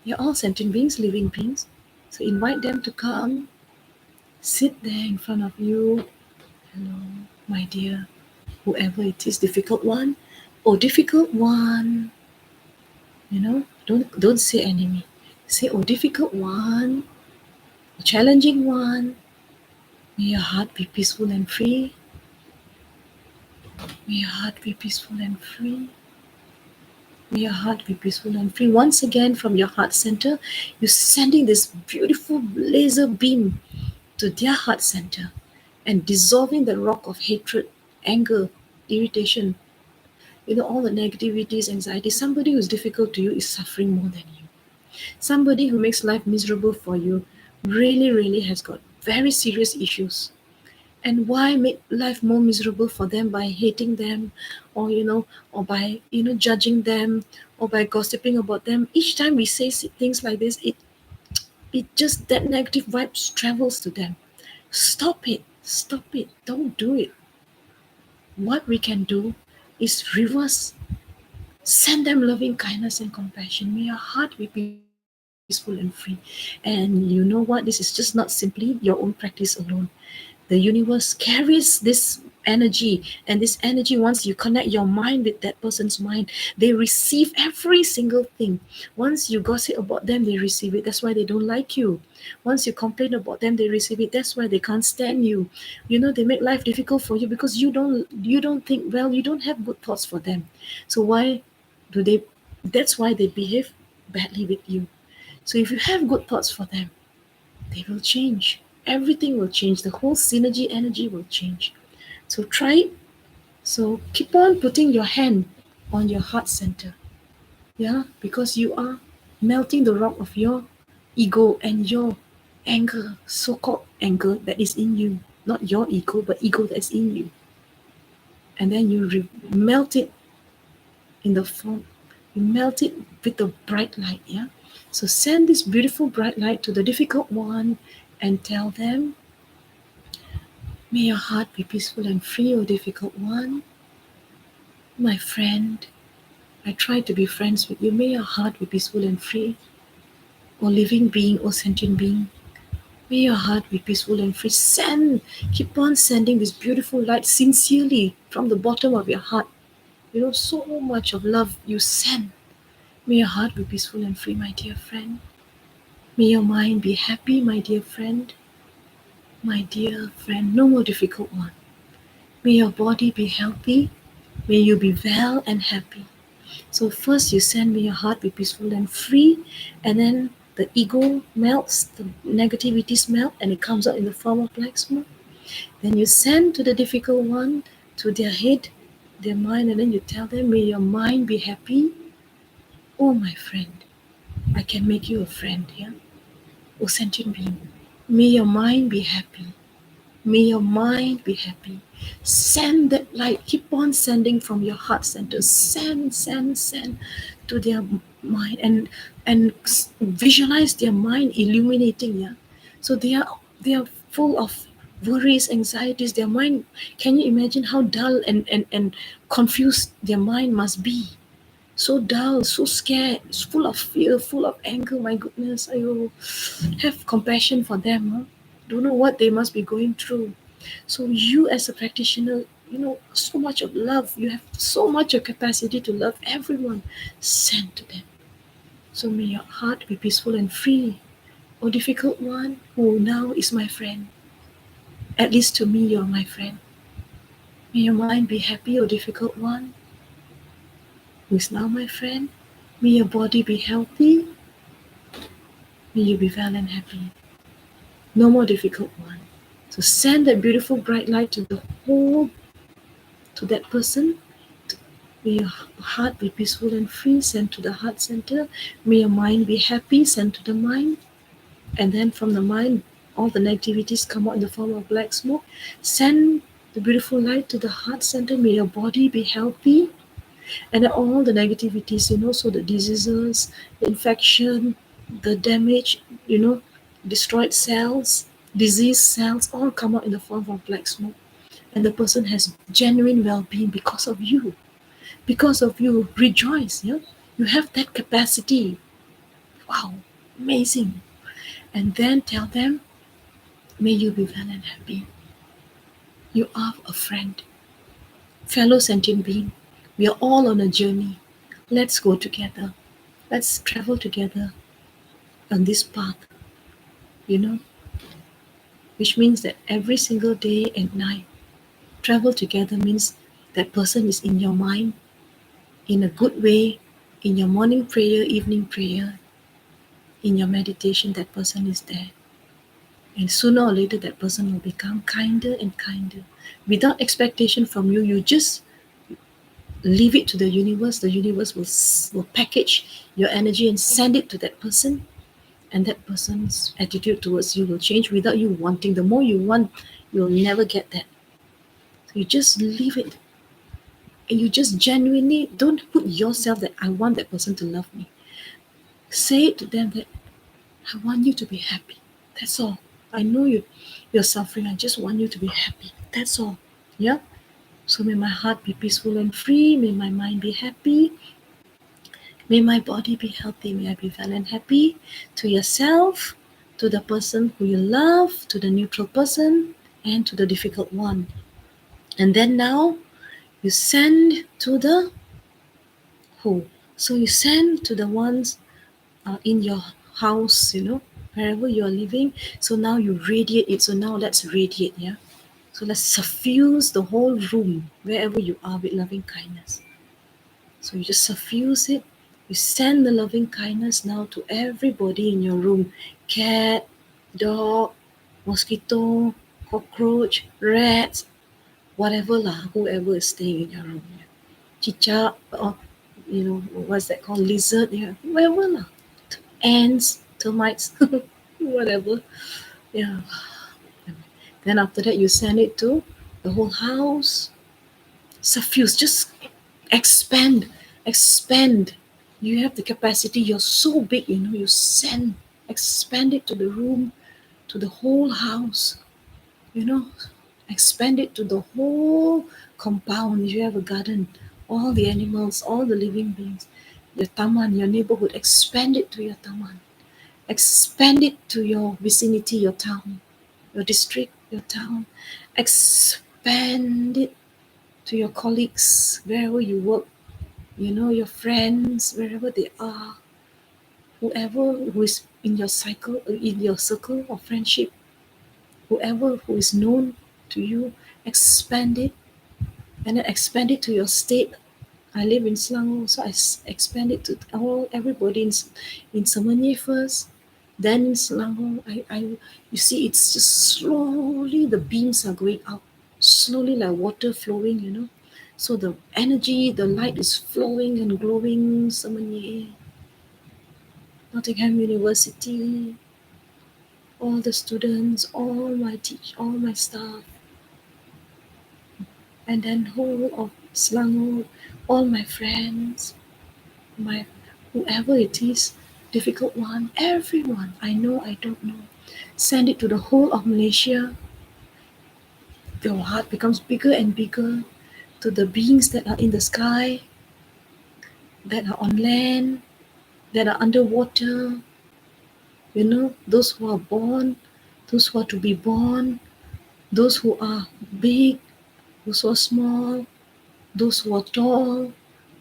They're all sentient beings, living beings. So invite them to come, sit there in front of you. Hello, my dear, whoever it is, difficult one, oh difficult one. Don't say enemy. Say oh difficult one, challenging one. May your heart be peaceful and free. May your heart be peaceful and free. May your heart be peaceful and free. Once again, from your heart center, you're sending this beautiful laser beam to their heart center and dissolving the rock of hatred, anger, irritation, all the negativities, anxiety. Somebody who's difficult to you is suffering more than you. Somebody who makes life miserable for you really, really has got very serious issues. And why make life more miserable for them by hating them, or or by judging them, or by gossiping about them? Each time we say things like this, it just that negative vibes travels to them. Stop it. Stop it. Don't do it. What we can do is reverse. Send them loving kindness and compassion. May your heart be peaceful and free. And you know what? This is just not simply your own practice alone. The universe carries this energy, and this energy, once you connect your mind with that person's mind, they receive every single thing. Once you gossip about them, they receive it. That's why they don't like you. Once you complain about them, they receive it. That's why they can't stand you. They make life difficult for you because you don't think well, you don't have good thoughts for them. So why do they that's why they behave badly with you. So if you have good thoughts for them, they will change. Everything will change. The whole synergy energy will change. So try it. So keep on putting your hand on your heart center. Yeah, because you are melting the rock of your ego and your anger, so-called anger that is in you. Not your ego, but ego that is in you. And then you melt it in the form, you melt it with the bright light. Yeah. So send this beautiful bright light to the difficult one and tell them, may your heart be peaceful and free, O difficult one. My friend, I try to be friends with you. May your heart be peaceful and free. O living being, O sentient being, may your heart be peaceful and free. Keep on sending this beautiful light sincerely from the bottom of your heart. So much of love you send. May your heart be peaceful and free, my dear friend. May your mind be happy, my dear friend. My dear friend, no more difficult one. May your body be healthy. May you be well and happy. So first you send, may your heart be peaceful and free, and then the ego melts, the negativities melt, and it comes out in the form of black smoke. Then you send to the difficult one, to their head, their mind, and then you tell them, may your mind be happy. Oh, my friend, I can make you a friend, yeah? Oh, sentient being, may your mind be happy. May your mind be happy. Send that light. Keep on sending from your heart center. Send to their mind, and visualize their mind illuminating. Yeah, so they are full of worries, anxieties. Their mind. Can you imagine how dull and confused their mind must be? So dull, so scared, full of fear, full of anger. My goodness, have compassion for them. Huh? Don't know what they must be going through. So you as a practitioner, so much of love. You have so much of capacity to love everyone. Send to them. So may your heart be peaceful and free. O difficult one, who now is my friend. At least to me, you're my friend. May your mind be happy, O difficult one, who is now my friend. May your body be healthy. May you be well and happy. No more difficult one. So send that beautiful bright light to the whole to that person. May your heart be peaceful and free, send to the heart center. May your mind be happy, send to the mind. And then from the mind, all the negativities come out in the form of black smoke. Send the beautiful light to the heart center. May your body be healthy. And then all the negativities, so the diseases, the infection, the damage, destroyed cells, diseased cells, all come out in the form of black smoke. And the person has genuine well-being because of you. Because of you, rejoice. Yeah, you have that capacity. Wow, amazing. And then tell them, may you be well and happy. You are a friend, fellow sentient being. We are all on a journey. Let's go together. Let's travel together on this path, you know, which means that every single day and night, travel together means that person is in your mind in a good way, in your morning prayer, evening prayer, in your meditation, that person is there. And sooner or later, that person will become kinder and kinder. Without expectation from you, you just leave it to the universe. The universe will package your energy and send it to that person. And that person's attitude towards you will change without you wanting. The more you want, you'll never get that. So you just leave it. And you just genuinely don't put yourself that I want that person to love me. Say it to them that I want you to be happy. That's all. I know you're suffering. I just want you to be happy. That's all. Yeah. So may my heart be peaceful and free. May my mind be happy. May my body be healthy. May I be well and happy. To yourself, to the person who you love, to the neutral person, and to the difficult one. And then now you send to the who. So you send to the ones in your house, wherever you are living. So now you radiate it. So now let's radiate, yeah. So let's suffuse the whole room wherever you are with loving kindness. So you just suffuse it. You send the loving kindness now to everybody in your room. Cat, dog, mosquito, cockroach, rats, whatever lah, whoever is staying in your room. Yeah. Cicak, or what's that called? Lizard, yeah, whoever lah. Ants, termites, whatever. Yeah. Then after that, you send it to the whole house. Suffuse, just expand, expand. You have the capacity, you're so big, you expand it to the room, to the whole house, expand it to the whole compound. If you have a garden, all the animals, all the living beings, your taman, your neighborhood, expand it to your taman, expand it to your vicinity, your town, your district, your town, expand it to your colleagues, wherever you work, your friends, wherever they are, whoever who is in your cycle, in your circle of friendship, whoever who is known to you, expand it, and then expand it to your state. I live in Selangor, so I expand it to everybody in Semenye first, then in Selangor. You see, it's just slowly the beams are going out, slowly like water flowing. So the energy, the light is flowing and glowing. Semenye, Nottingham University, all the students, all my staff, and then whole of Selangor, all my friends, my whoever it is, difficult one, everyone, I know, I don't know. Send it to the whole of Malaysia. Your heart becomes bigger and bigger to the beings that are in the sky, that are on land, that are underwater, those who are born, those who are to be born, those who are big, those who are small, those who are tall,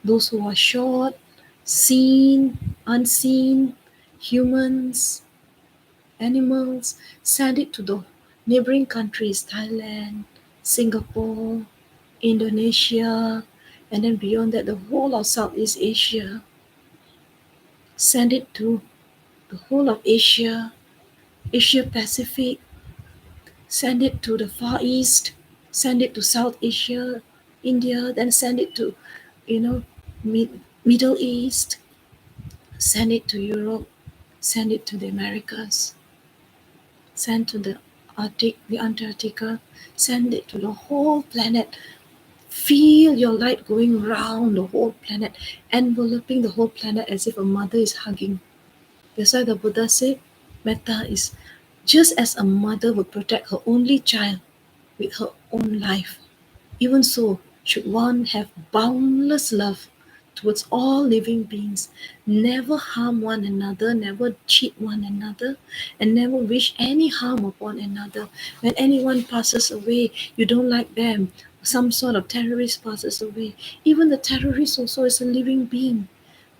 those who are short, seen, unseen, humans, animals. Send it to the neighboring countries, Thailand, Singapore, Indonesia, and then beyond that, the whole of Southeast Asia. Send it to the whole of Asia, Asia Pacific. Send it to the Far East. Send it to South Asia, India, then send it to, you know, Middle East, send it to Europe, send it to the Americas, send to the Arctic, the Antarctica, send it to the whole planet. Feel your light going round the whole planet, enveloping the whole planet as if a mother is hugging. That's why the Buddha said, Metta is just as a mother would protect her only child with her own life. Even so, should one have boundless love towards all living beings, never harm one another, never cheat one another, and never wish any harm upon another. When anyone passes away, you don't like them, some sort of terrorist passes away. Even the terrorist also is a living being.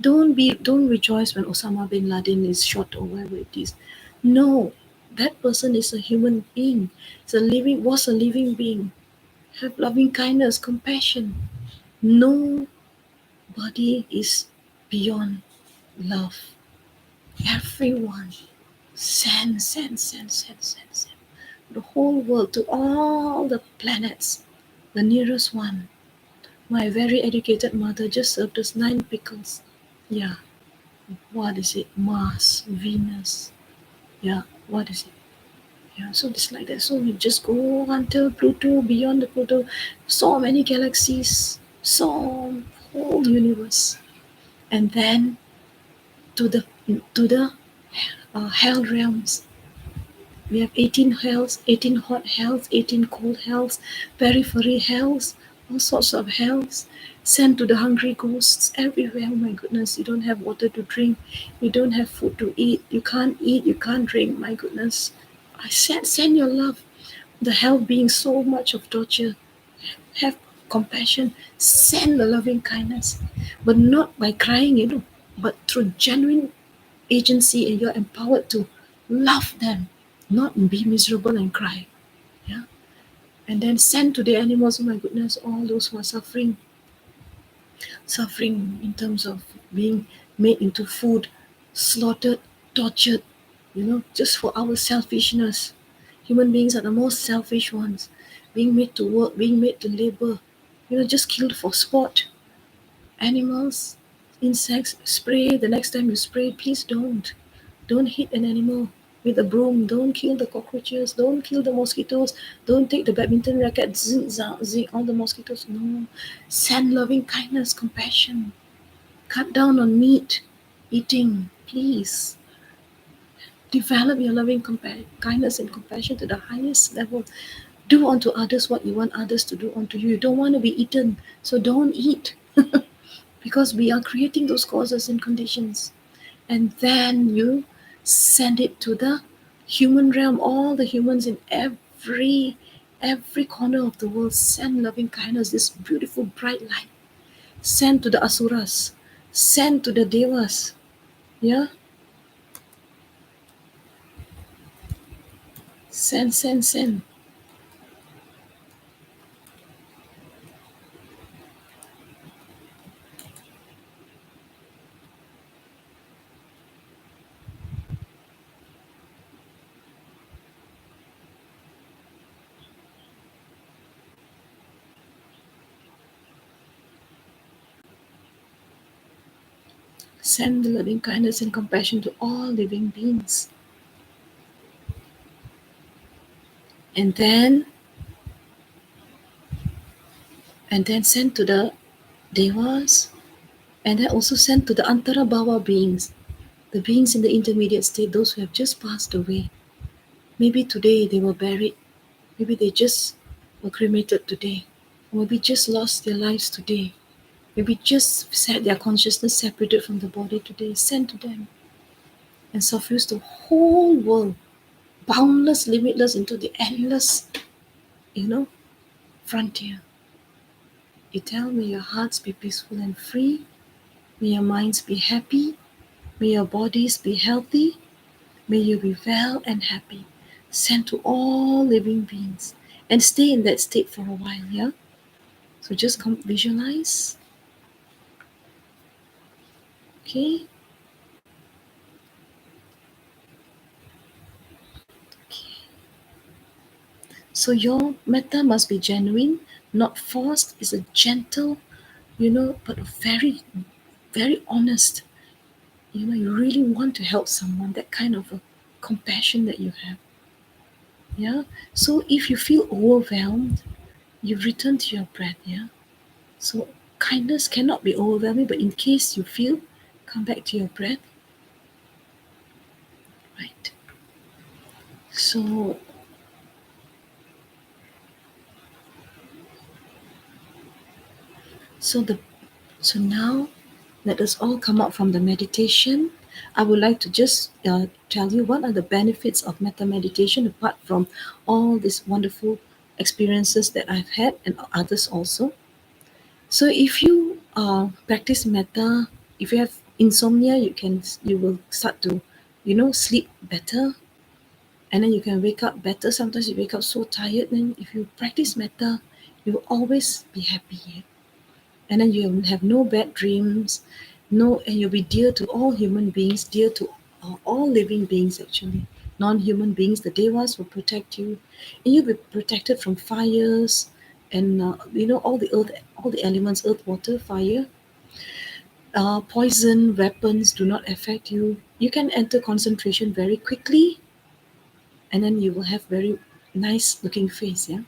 Don't rejoice when Osama bin Laden is shot or whatever it is. No, that person is a human being. Was a living being. Have loving kindness, compassion. Nobody is beyond love. Everyone. Send. The whole world to all the planets. The nearest one. My very educated mother just served us 9 pickles. Yeah. What is it? Mars, Venus. Yeah. What is it? Yeah, so it's like that. So we just go until Pluto, beyond the Pluto, so many galaxies, so whole universe, and then to the hell realms. We have 18 hells, 18 hot hells, 18 cold hells, periphery hells, all sorts of hells. Sent to the hungry ghosts everywhere. Oh my goodness, you don't have water to drink, you don't have food to eat, you can't drink. My goodness, I said, send your love. The hell being so much of torture, have compassion, send the loving kindness, but not by crying, but through genuine agency, and you're empowered to love them, not be miserable and cry. Yeah. And then send to the animals, oh my goodness, all those who are suffering in terms of being made into food, slaughtered, tortured, just for our selfishness. Human beings are the most selfish ones, being made to work, being made to labor, just killed for sport. Animals, insects, spray. The next time you spray, please don't. Don't hit an animal with a broom. Don't kill the cockroaches. Don't kill the mosquitoes. Don't take the badminton racket, zing, zang, zing, all the mosquitoes. No. Send loving kindness, compassion. Cut down on meat eating, please. Develop your loving kindness and compassion to the highest level. Do unto others what you want others to do unto you. You don't want to be eaten, so don't eat. Because we are creating those causes and conditions. And then you send it to the human realm, all the humans in every corner of the world. Send loving kindness, this beautiful bright light. Send to the asuras, send to the devas. Yeah, send. Send the loving kindness and compassion to all living beings. And then send to the devas, and then also send to the antara bhava beings, the beings in the intermediate state, those who have just passed away. Maybe today they were buried. Maybe they just were cremated today. Or maybe just lost their lives today. Maybe just set their consciousness separated from the body today. Send to them and suffuse the whole world, boundless, limitless, into the endless, you know, frontier. You tell, may your hearts be peaceful and free. May your minds be happy. May your bodies be healthy. May you be well and happy. Send to all living beings and stay in that state for a while, yeah? So just come visualize, okay? So your metta must be genuine, not forced. It's a gentle, but very, very honest. You really want to help someone, that kind of a compassion that you have. Yeah. So if you feel overwhelmed, you return to your breath. Yeah. So kindness cannot be overwhelming, but in case you feel, come back to your breath. Right. So so the so now let us all come out from the meditation. I would like to just tell you what are the benefits of metta meditation apart from all these wonderful experiences that I've had and others also. So if you practice metta, if you have insomnia, you will start to sleep better, and then you can wake up better. Sometimes you wake up so tired. Then if you practice metta, you will always be happy, and then you'll have no bad dreams, no, and you'll be dear to all human beings, dear to all living beings actually. Non-human beings, the devas will protect you, and you'll be protected from fires and all the earth, all the elements, earth, water, fire. Poison, weapons do not affect you. You can enter concentration very quickly, and then you will have very nice looking face. Yeah,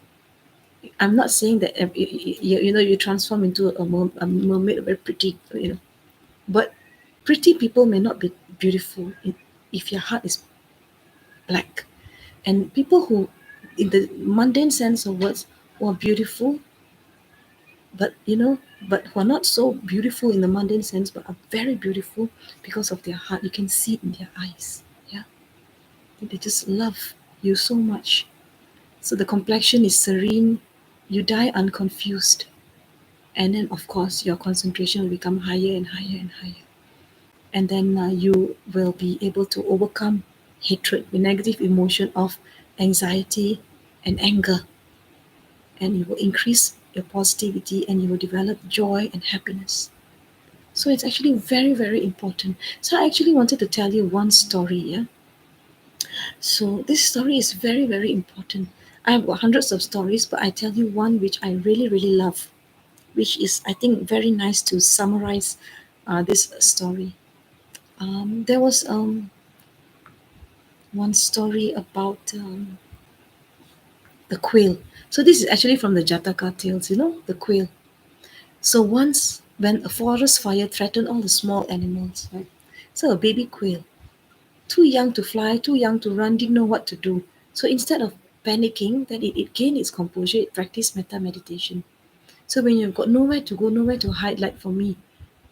I'm not saying that you transform into a mermaid, very pretty, but pretty people may not be beautiful if your heart is black. And people who, in the mundane sense of words, who are beautiful, but but who are not so beautiful in the mundane sense, but are very beautiful because of their heart. You can see it in their eyes. Yeah, they just love you so much. So the complexion is serene. You die unconfused, and then of course your concentration will become higher and higher and higher. And then you will be able to overcome hatred, the negative emotion of anxiety and anger, and you will increase your positivity and you will develop joy and happiness. So it's actually very, very important. So I actually wanted to tell you one story. Yeah. So this story is very, very important. I have hundreds of stories, but I tell you one which I really, really love, which is, I think, very nice to summarize this story. There was one story about the quail. So this is actually from the Jataka tales, the quail. So once when a forest fire threatened all the small animals, right? So a baby quail, too young to fly, too young to run, didn't know what to do. So instead of panicking, then it gained its composure, it practiced metta meditation. So when you've got nowhere to go, nowhere to hide, like for me,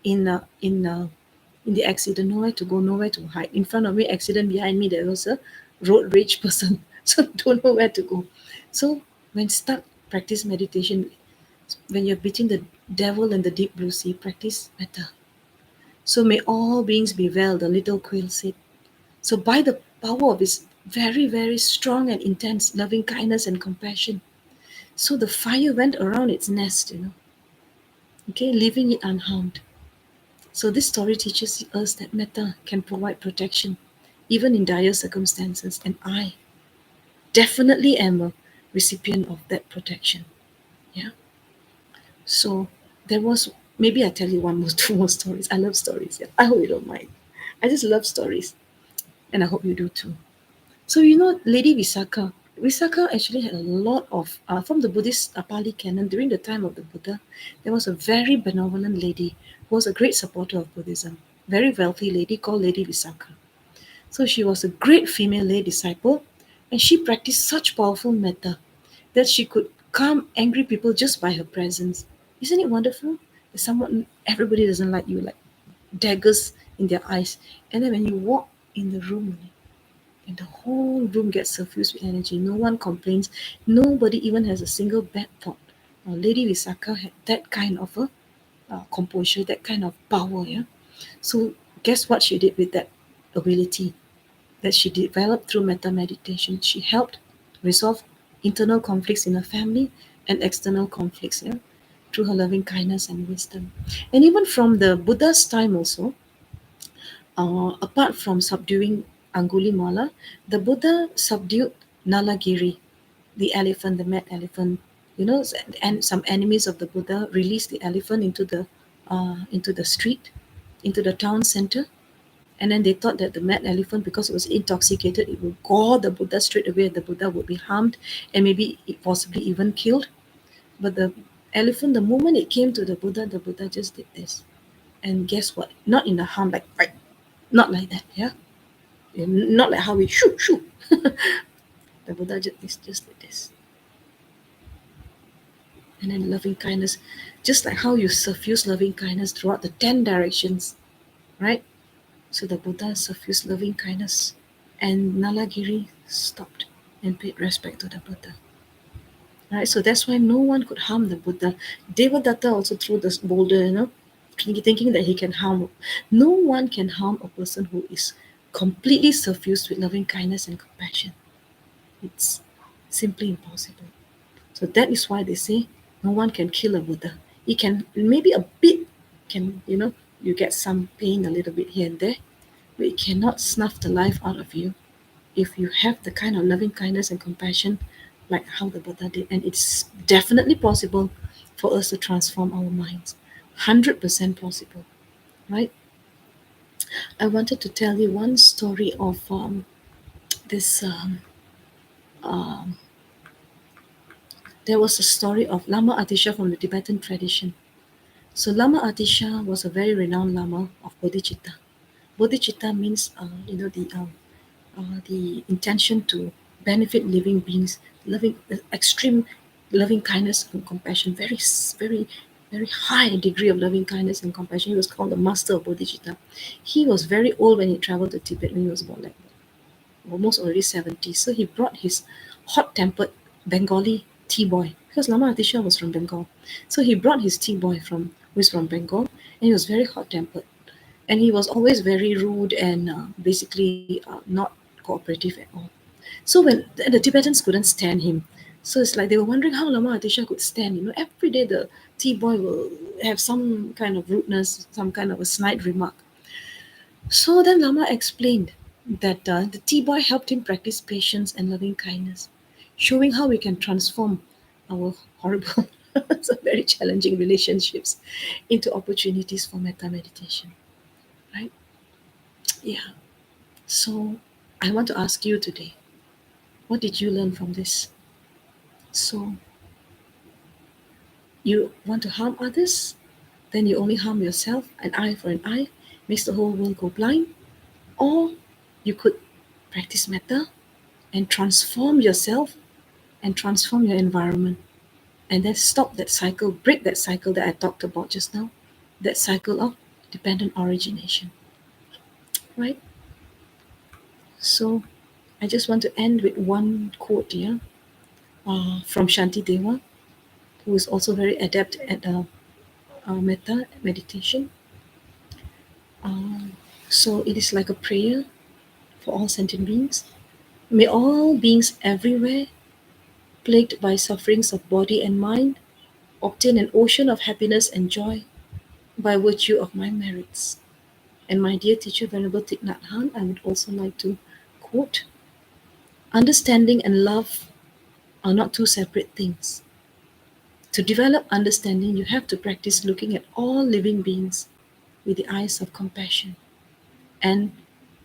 in the accident, nowhere to go, nowhere to hide. In front of me, accident, behind me, there was a road rage person. So don't know where to go. So when start practice meditation, when you're between the devil and the deep blue sea, practice metta. So may all beings be well, the little quail said. So by the power of his very, very strong and intense loving kindness and compassion, so the fire went around its nest, okay, leaving it unharmed. So this story teaches us that metta can provide protection even in dire circumstances, and I definitely am a recipient of that protection. Yeah. So there was, maybe I tell you one more, two more stories. I love stories. Yeah. I hope you don't mind. I just love stories, and I hope you do too. So Lady Visakha. Visakha actually had a lot of from the Buddhist Pali canon during the time of the Buddha. There was a very benevolent lady who was a great supporter of Buddhism. Very wealthy lady called Lady Visakha. So she was a great female lay disciple, and she practiced such powerful metta that she could calm angry people just by her presence. Isn't it wonderful? If someone, everybody doesn't like you, like daggers in their eyes, and then when you walk in the room, and the whole room gets suffused with energy. No one complains. Nobody even has a single bad thought. Now, Lady Visakha had that kind of a composure, that kind of power. Yeah. So guess what she did with that ability that she developed through metta meditation? She helped resolve internal conflicts in her family and external conflicts. Yeah, through her loving kindness and wisdom. And even from the Buddha's time also, apart from subduing Angulimala, the Buddha subdued Nalagiri, the elephant, the mad elephant, and some enemies of the Buddha released the elephant into the street, into the town center. And then they thought that the mad elephant, because it was intoxicated, it would gore the Buddha straight away, and the Buddha would be harmed and maybe possibly even killed. But the elephant, the moment it came to the Buddha just did this. And guess what? Not in a harm, like, right, not like that, yeah? Not like how we shoot, shoot. The Buddha just did this. And then loving kindness, just like how you suffuse loving kindness throughout the 10 directions, right? So the Buddha suffused loving kindness, and Nalagiri stopped and paid respect to the Buddha. Right? So that's why no one could harm the Buddha. Devadatta also threw this boulder, thinking that he can harm. No one can harm a person who is completely suffused with loving kindness and compassion. It's simply impossible. So that is why they say no one can kill a Buddha. He can maybe a bit can, you get some pain a little bit here and there, but it cannot snuff the life out of you if you have the kind of loving kindness and compassion like how the Buddha did. And it's definitely possible for us to transform our minds. 100% possible, right? I wanted to tell you one story of this. Um, there was a story of Lama Atisha from the Tibetan tradition. So Lama Atisha was a very renowned Lama of Bodhicitta. Bodhicitta means, the intention to benefit living beings, loving extreme loving kindness and compassion, very, very high degree of loving kindness and compassion. He was called the master of Bodhicitta. He was very old when he traveled to Tibet, when he was about like almost already 70. So he brought his hot-tempered Bengali tea boy, because Lama Atisha was from Bengal. So he brought his tea boy who is from Bengal, and he was very hot-tempered, and he was always very rude and basically not cooperative at all. So when the Tibetans couldn't stand him, so it's like they were wondering how Lama Atisha could stand. Every day the tea boy will have some kind of rudeness, some kind of a snide remark. So then Lama explained that the tea boy helped him practice patience and loving kindness, showing how we can transform our horrible, so very challenging relationships into opportunities for metta meditation. Right? Yeah. So I want to ask you today, what did you learn from this? So you want to harm others, then you only harm yourself. An eye for an eye makes the whole world go blind. Or you could practice metta and transform yourself and transform your environment, and then stop that cycle, break that cycle that I talked about just now, that cycle of dependent origination. Right? So I just want to end with one quote here, from Shanti Deva, who is also very adept at metta meditation. So it is like a prayer for all sentient beings. May all beings everywhere, plagued by sufferings of body and mind, obtain an ocean of happiness and joy by virtue of my merits. And my dear teacher, Venerable Thich Nhat Hanh, I would also like to quote: understanding and love are not two separate things. To develop understanding, you have to practice looking at all living beings with the eyes of compassion. And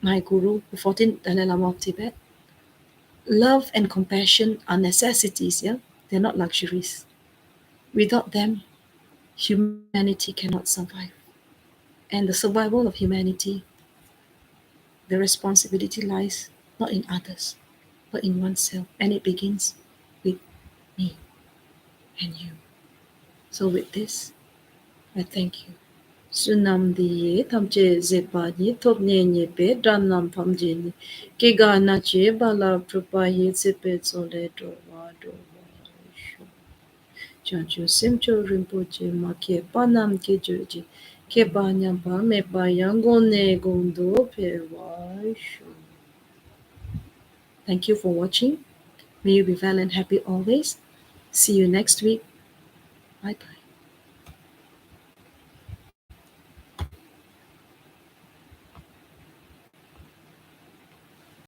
my guru, the 14th Dalai Lama of Tibet, love and compassion are necessities, yeah? They're not luxuries. Without them, humanity cannot survive. And the survival of humanity, the responsibility lies not in others, but in oneself. And it begins with me and you. So with this, I thank you. Sunam diye tamche zepa ni top nye nye pe dram nam pam je ni ke ga na che bala trupa ye sepe zole do wa do wa shu chan chu sim cho rimpo che ma ke pa nam ke jo ji ke ba nyam pa me pa yang go ne gondo pe wa shu. Thank you for watching. May you be well and happy always. See you next week. Bye bye.